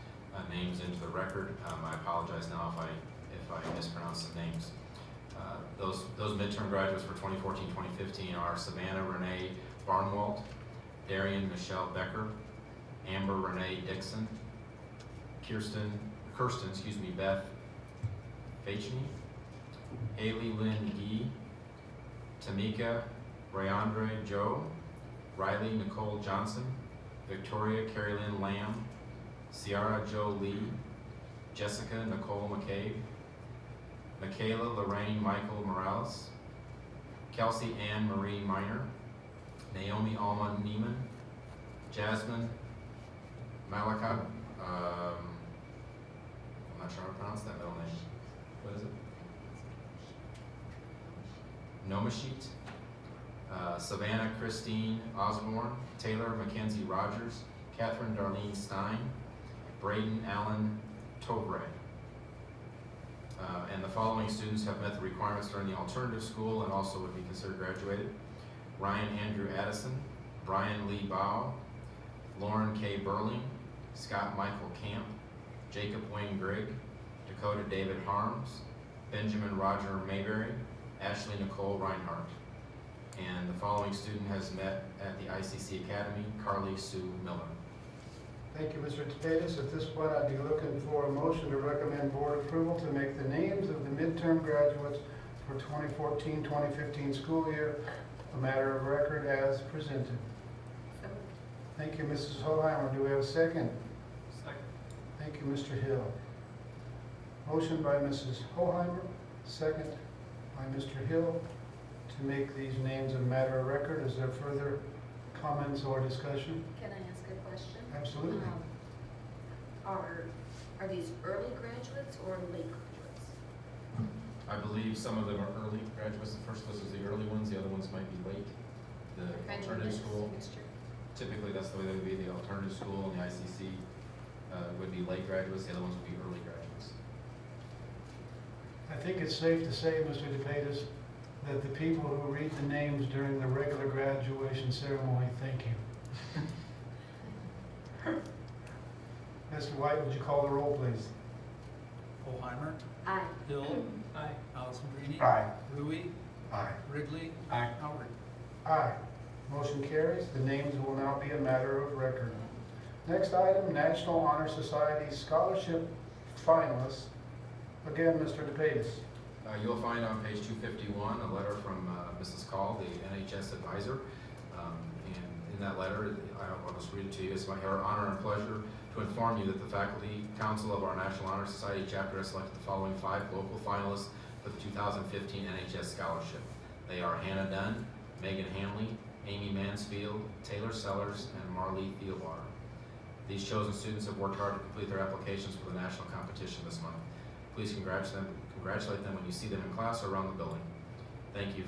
names into the record. I apologize now if I mispronounce the names. Those midterm graduates for 2014-2015 are Savannah Renee Barnwalt, Darian Michelle Becker, Amber Renee Dixon, Kirsten Beth Fachny, Haley Lynn Gee, Tamika Rayandre Joe, Riley Nicole Johnson, Victoria Carrie Lynn Lamb, Ciara Joe Lee, Jessica Nicole McCabe, Michaela Lorraine Michael Morales, Kelsey Ann Marie Miner, Naomi Alma Neiman, Jasmine Malaka, I'm not sure how to pronounce that middle name. What is it? Nomashit, Savannah Christine Osborne, Taylor Mackenzie Rogers, Catherine Darlene Stein, Braden Allen Tobre. And the following students have met the requirements during the alternative school and also would be considered graduated. Ryan Andrew Addison, Brian Lee Bow, Lauren K. Burling, Scott Michael Camp, Jacob Wayne Grigg, Dakota David Harms, Benjamin Roger Mayberry, Ashley Nicole Reinhardt. And the following student has met at the ICC Academy, Carly Sue Miller. Thank you, Mr. DePatis. At this point, I'd be looking for a motion to recommend board approval to make the names of the midterm graduates for 2014-2015 school year a matter of record as presented. Thank you, Mrs. Holheimer. Do we have a second? Second. Thank you, Mr. Hill. Motion by Mrs. Holheimer, second by Mr. Hill to make these names a matter of record. Is there further comments or discussion? Can I ask a question? Absolutely. Are these early graduates or late graduates? I believe some of them are early graduates. The first list is the early ones, the other ones might be late. The Kind of alternative mixed school, mixture? typically that's the way they would be. The alternative school and the ICC would be late graduates, the other ones would be early graduates. I think it's safe to say, Mr. DePatis, that the people who read the names during the regular graduation ceremony thank you. Mr. White, would you call the roll, please? Holheimer, Aye. Hill, Aye. Allison Greeny. Aye. Rui, Aye. Ridley, Aye. Howard. Aye. Motion carries. The names will now be a matter of record. Next item, National Honor Society Scholarship Finalists. Again, Mr. DePatis. You'll find on page 251 a letter from Mrs. Call, the NHS advisor. And in that letter, I'll just read it to you. It's my honor and pleasure to inform you that the Faculty Council of our National Honor Society chapter has selected the following 5 local finalists for the 2015 NHS Scholarship. They are Hannah Dunn, Megan Hamley, Amy Mansfield, Taylor Sellers, and Marlee Thielwater. These chosen students have worked hard to complete their applications for the national competition this month. Please congratulate them when you see them in class or around the building. Thank you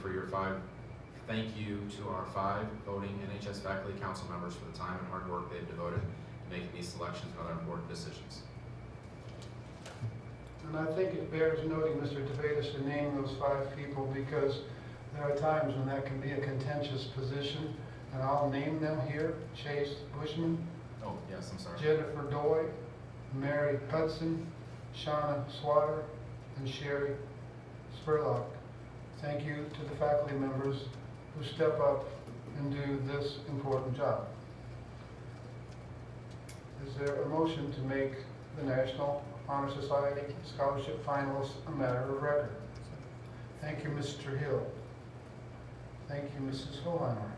to our 5 voting NHS faculty council members for the time and hard work they've devoted to making these selections and other important decisions. And I think it bears noting, Mr. DeVatis, to name those 5 people because there are times when that can be a contentious position, and I'll name them here: Chase Bushman, Oh, yes, I'm sorry. Jennifer Doy, Mary Hudson, Shauna Swatter, and Sherry Spurlock. Thank you to the faculty members who step up and do this important job. Is there a motion to make the National Honor Society Scholarship finalists a matter of record? Thank you, Mr. Hill. Thank you, Mrs. Hoheimer.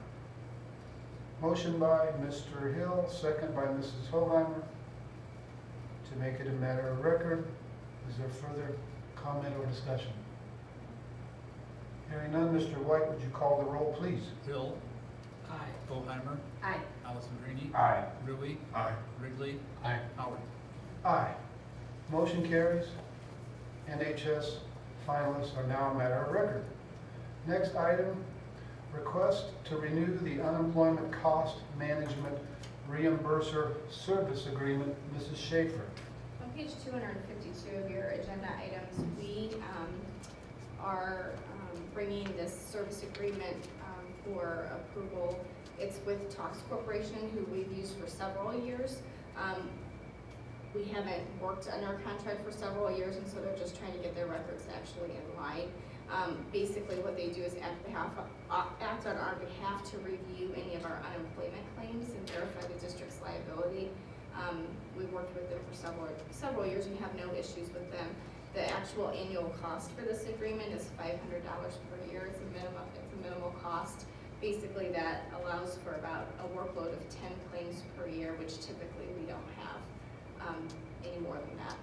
Motion by Mr. Hill, second by Mrs. Hoheimer to make it a matter of record. Is there further comment or discussion? Hearing none, Mr. White, would you call the roll, please? Hill. Aye. Hoheimer. Aye. Allison Greenie. Aye. Ruby. Aye. Wrigley. Aye. Howard. Aye. Motion carries. NHS finalists are now a matter of record. Next item, request to renew the unemployment cost management reimburser service agreement. Mrs. Schaefer. On page 252 of your agenda items, we are bringing this service agreement for approval. It's with Tox Corporation, who we've used for several years. We haven't worked under a contract for several years, and so they're just trying to get their records actually in line. Basically what they do is act on our behalf to review any of our unemployment claims and verify the district's liability. We've worked with them for several years and have no issues with them. The actual annual cost for this agreement is $500 per year. It's a minimal cost. Basically that allows for about a workload of 10 claims per year, which typically we don't have any more than that.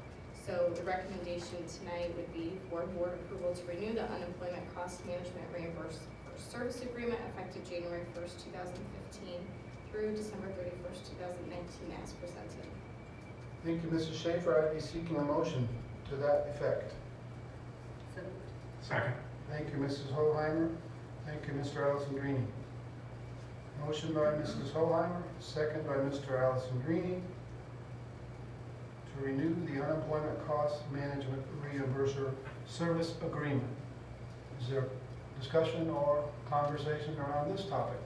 So the recommendation tonight would be for board approval to renew the unemployment cost management reimbursement service agreement effective January 1st, 2015 through December 31st, 2019 as presented. Thank you, Mrs. Schaefer. I'd be seeking a motion to that effect. So moved. Second. Thank you, Mrs. Hoheimer. Thank you, Mr. Allison Greenie. Motion by Mrs. Hoheimer, second by Mr. Allison Greenie to renew the unemployment cost management reimburser service agreement. Is there discussion or conversation around this topic?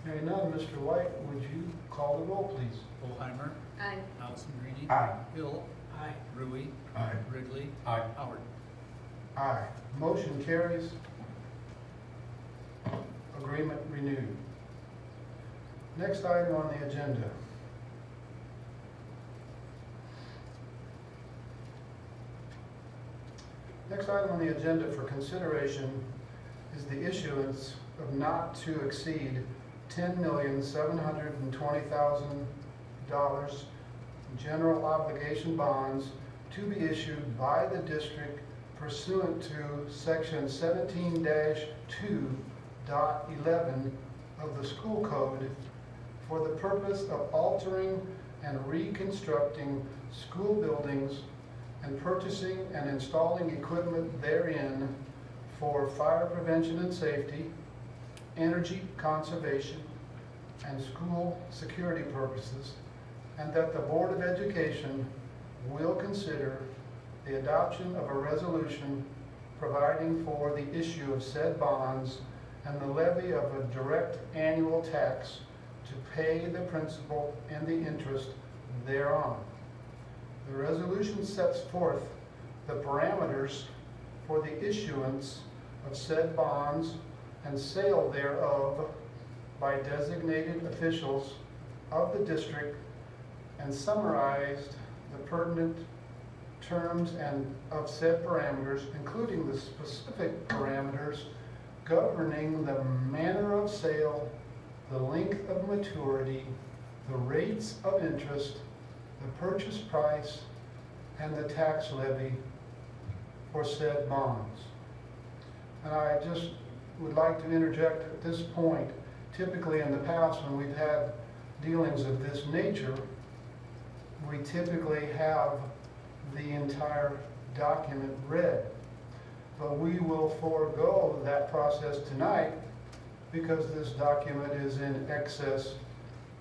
Hearing none, Mr. White, would you call the roll, please? Hoheimer. Aye. Allison Greenie. Aye. Hill. Aye. Ruby. Aye. Wrigley. Aye. Howard. Aye. Motion carries. Agreement renewed. Next item on the agenda. Next item on the agenda for consideration is the issuance of not to exceed $10,720,000 general obligation bonds to be issued by the district pursuant to section 17-2.11 of the school code for the purpose of altering and reconstructing school buildings and purchasing and installing equipment therein for fire prevention and safety, energy conservation, and school security purposes, and that the Board of Education will consider the adoption of a resolution providing for the issue of said bonds and the levy of a direct annual tax to pay the principal and the interest thereon. The resolution sets forth the parameters for the issuance of said bonds and sale thereof by designated officials of the district and summarized the pertinent terms and of said parameters, including the specific parameters governing the manner of sale, the length of maturity, the rates of interest, the purchase price, and the tax levy for said bonds. And I just would like to interject at this point, typically in the past when we've had dealings of this nature, we typically have the entire document read. But we will forego that process tonight because this document is in excess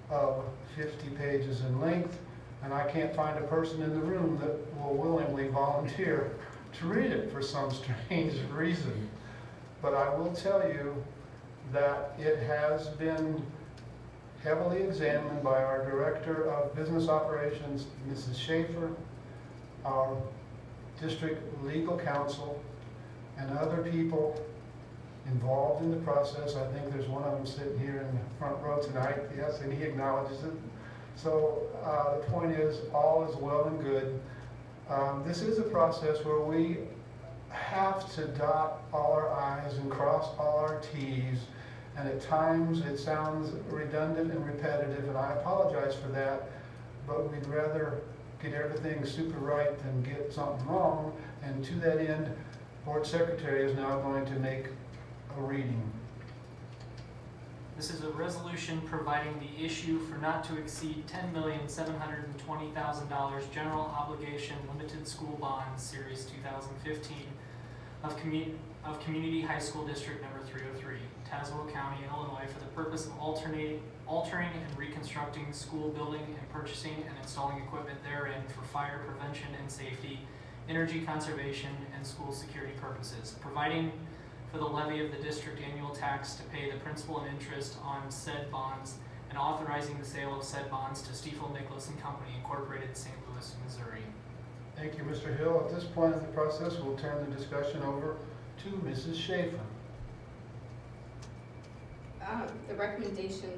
of 50 pages in length, and I can't find a person in the room that will willingly volunteer to read it for some strange reason. But I will tell you that it has been heavily examined by our Director of Business Operations, Mrs. Schaefer, our District Legal Counsel, and other people involved in the process. I think there's one of them sitting here in the front row tonight, yes, and he acknowledges it. So the point is, all is well and good. This is a process where we have to dot all our I's and cross all our T's, and at times it sounds redundant and repetitive, and I apologize for that, but we'd rather get everything super right than get something wrong, and to that end, Board Secretary is now going to make a reading. This is a resolution providing the issue for not to exceed $10,720,000 general obligation limited school bonds, Series 2015 of Community High School District Number 303, Tazewell County, Illinois, for the purpose of altering and reconstructing school building and purchasing and installing equipment therein for fire prevention and safety, energy conservation, and school security purposes, providing for the levy of the district annual tax to pay the principal and interest on said bonds, and authorizing the sale of said bonds to Stiefel Nicholas and Company, Incorporated, St. Louis, Missouri. Thank you, Mr. Hill. At this point in the process, we'll turn the discussion over to Mrs. Schaefer. The recommendation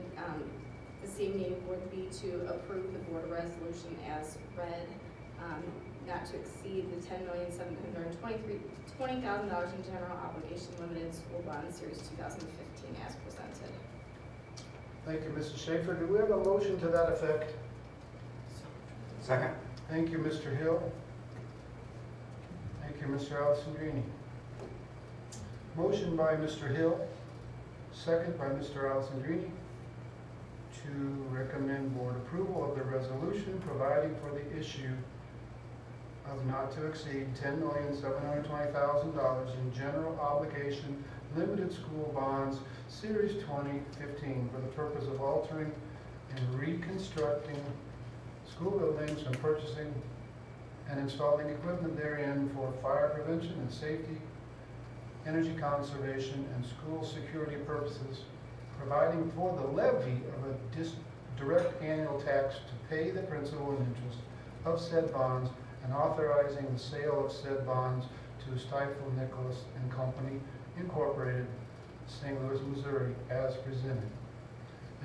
this evening would be to approve the board resolution as read, not to exceed the $10,720,000 in general obligation limited school bond series 2015 as presented. Thank you, Mrs. Schaefer. Do we have a motion to that effect? Second. Thank you, Mr. Hill. Thank you, Mr. Alessandrini. Motion by Mr. Hill, second by Mr. Alessandrini, to recommend board approval of the resolution providing for the issue of not to exceed $10,720,000 in general obligation limited school bonds, Series 2015, for the purpose of altering and reconstructing school buildings and purchasing and installing equipment therein for fire prevention and safety, energy conservation, and school security purposes, providing for the levy of a direct annual tax to pay the principal and interest of said bonds, and authorizing the sale of said bonds to Stiefel Nicholas and Company, Incorporated, St. Louis, Missouri, as presented.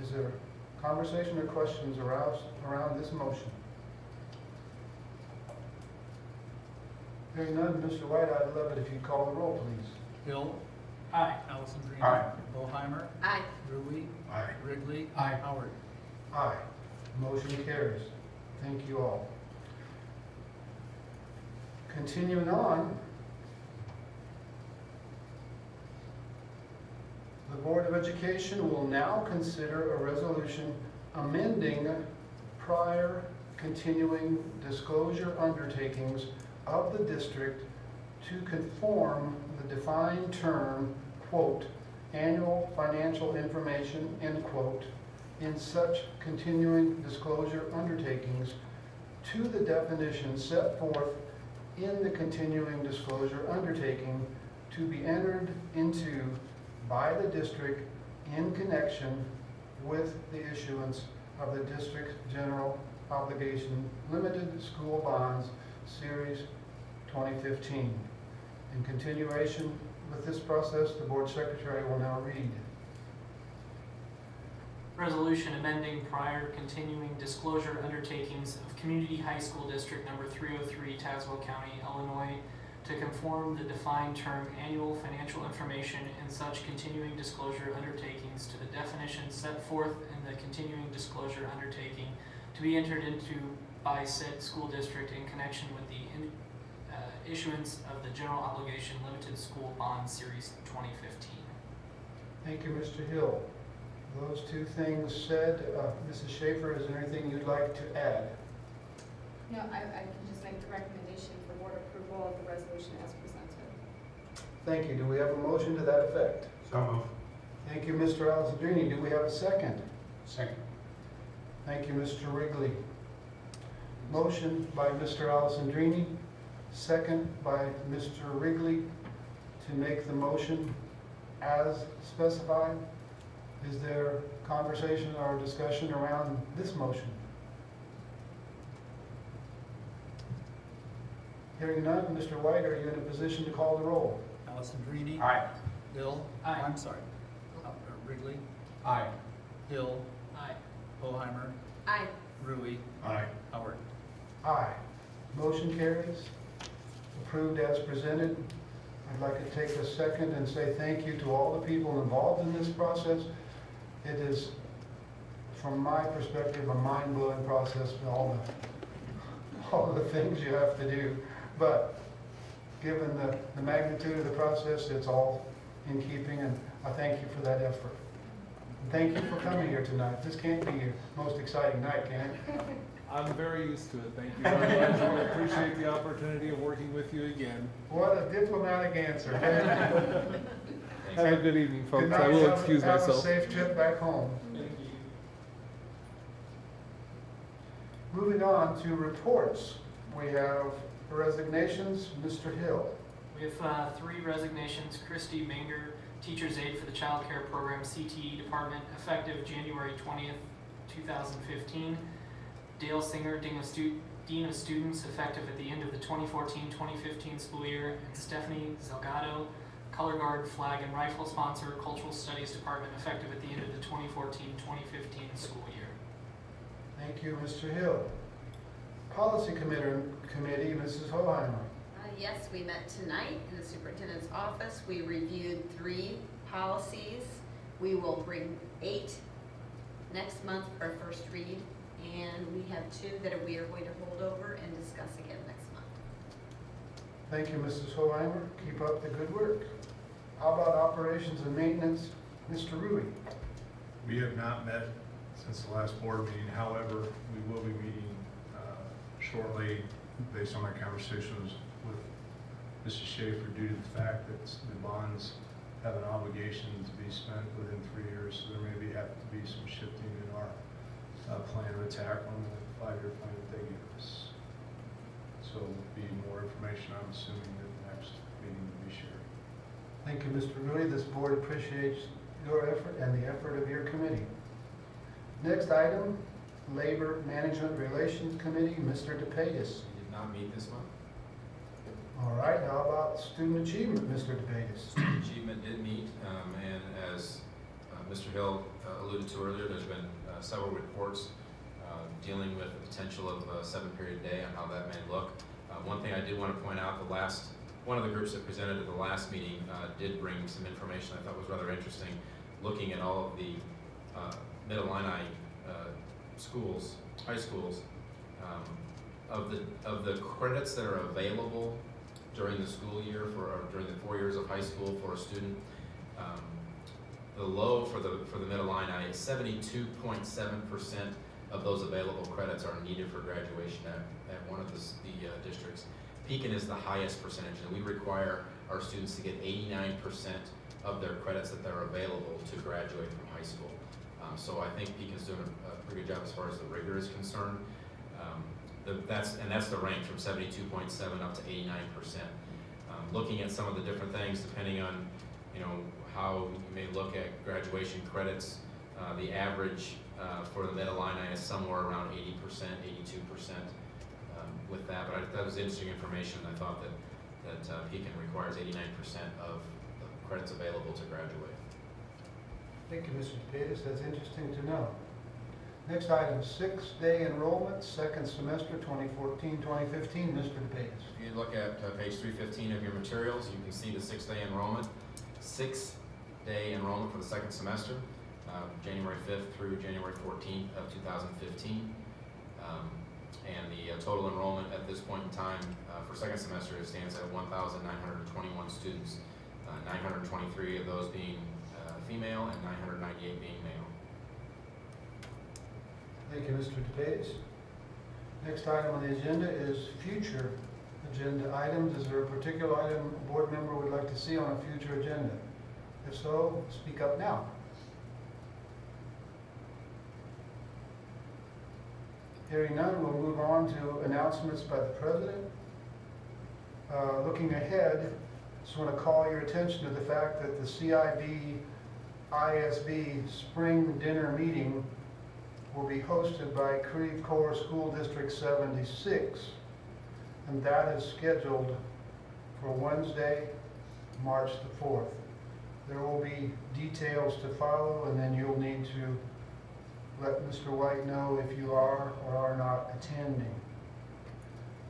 Is there conversation or questions around this motion? Hearing none, Mr. White, I'd love it if you'd call the roll, please. Hill. Aye. Alessandrini. Aye. Boheimer. Aye. Ruble. Aye. Wrigley. Aye. Howard. Aye. Motion carries. Thank you all. Continuing on, the Board of Education will now consider a resolution amending prior continuing disclosure undertakings of the district to conform the defined term, quote, annual financial information, end quote, in such continuing disclosure undertakings to the definition set forth in the continuing disclosure undertaking to be entered into by the district in connection with the issuance of the district's general obligation limited school bonds, Series 2015. In continuation with this process, the board secretary will now read. Resolution amending prior continuing disclosure undertakings of Community High School District Number 303, Tazewell County, Illinois, to conform the defined term annual financial information in such continuing disclosure undertakings to the definition set forth in the continuing disclosure undertaking to be entered into by said school district in connection with the issuance of the General Obligation Limited School Bond Series 2015. Thank you, Mr. Hill. Those two things said, Mrs. Schaefer, is there anything you'd like to add? No, I can just make the recommendation for board approval of the resolution as presented. Thank you. Do we have a motion to that effect? So move. Thank you, Mr. Alessandrini. Do we have a second? Second. Thank you, Mr. Wrigley. Motion by Mr. Alessandrini, second by Mr. Wrigley to make the motion as specified. Is there conversation or discussion around this motion? Hearing none, Mr. White, are you in a position to call the roll? Alessandrini. Aye. Hill. Aye. I'm sorry. Wrigley. Aye. Hill. Aye. Hoheimer. Aye. Rui. Aye. Howard. Aye. Motion carries. Approved as presented. I'd like to take a second and say thank you to all the people involved in this process. It is, from my perspective, a mind-blowing process with all the things you have to do. But given the magnitude of the process, it's all in keeping, and I thank you for that effort. And thank you for coming here tonight. This can't be your most exciting night, can it? I'm very used to it, thank you very much. I appreciate the opportunity of working with you again. What a diplomatic answer. Have a good evening, Good folks. night. I will excuse Have myself. a safe trip back home. Thank you. Moving on to reports. We have resignations. Mr. Hill. We have 3 resignations. Christy Manger, Teacher's Aide for the Child Care Program CTE Department, effective January 20th, 2015. Dale Singer, Dean of Students, effective at the end of the 2014-2015 school year. And Stephanie Zelgado, Color Guard, Flag and Rifle Sponsor, Cultural Studies Department, effective at the end of the 2014-2015 school year. Thank you, Mr. Hill. Policy Committee, Mrs. Hoheimer. Yes, we met tonight in the superintendent's office. We reviewed 3 policies. We will bring 8 next month for our first read, and we have 2 that we are going to hold over and discuss again next month. Thank you, Mrs. Hoheimer. Keep up the good work. How about operations and maintenance, Mr. Rui? We have not met since the last board meeting. However, we will be meeting shortly based on my conversations with Mrs. Schaefer due to the fact that the bonds have an obligation to be spent within 3 years. So there may have to be some shifting in our plan of attack on the 5-year plan that they give us. So there'll be more information, I'm assuming, at the next meeting will be shared. Thank you, Mr. Rui. This board appreciates your effort and the effort of your committee. Next item, Labor Management Relations Committee, Mr. DePatis. We did not meet this month. All right, how about Student Achievement, Mr. DePatis? Student Achievement did meet, and as Mr. Hill alluded to earlier, there's been several reports dealing with the potential of a 7-period day and how that may look. One thing I did want to point out, one of the groups that presented at the last meeting did bring some information I thought was rather interesting, looking at all of the Mid-Illini schools, high schools, of the credits that are available during the school year or during the 4 years of high school for a student. The low for the Mid-Illini is 72.7% of those available credits are needed for graduation at one of the districts. Pekin is the highest percentage, and we require our students to get 89% of their credits that they're available to graduate from high school. So I think Pekin's doing a pretty good job as far as the rigor is concerned. That's the range from 72.7 up to 89%. Looking at some of the different things, depending on how you may look at graduation credits, the average for the Mid-Illini is somewhere around 80%, 82% with that. But that was interesting information. I thought that Pekin requires 89% of the credits available to graduate. Thank you, Mr. DePatis. That's interesting to know. Next item, 6-day enrollment, second semester, 2014-2015, Mr. DePatis. If you look at page 315 of your materials, you can see the 6-day enrollment. 6-day enrollment for the second semester, January 5th through January 14th of 2015. And the total enrollment at this point in time, for second semester, it stands at 1,921 students, 923 of those being female and 998 being male. Thank you, Mr. DePace. Next item on the agenda is future agenda items. Is there a particular item a board member would like to see on a future agenda? If so, speak up now. Hearing none, we'll move on to announcements by the president. Looking ahead, just want to call your attention to the fact that the CIB ISB Spring Dinner Meeting will be hosted by Creve Coeur School District 76, and that is scheduled for Wednesday, March the 4th. There will be details to follow, and then you'll need to let Mr. White know if you are or are not attending.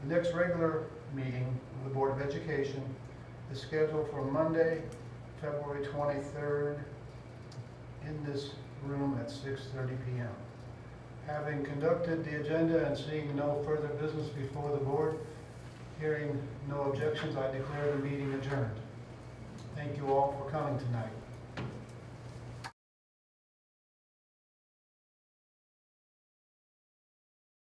The next regular meeting of the Board of Education is scheduled for Monday, February 23rd, in this room at 6:30 p.m. Having conducted the agenda and seeing no further business before the board, hearing no objections, I declare the meeting adjourned. Thank you all for coming tonight.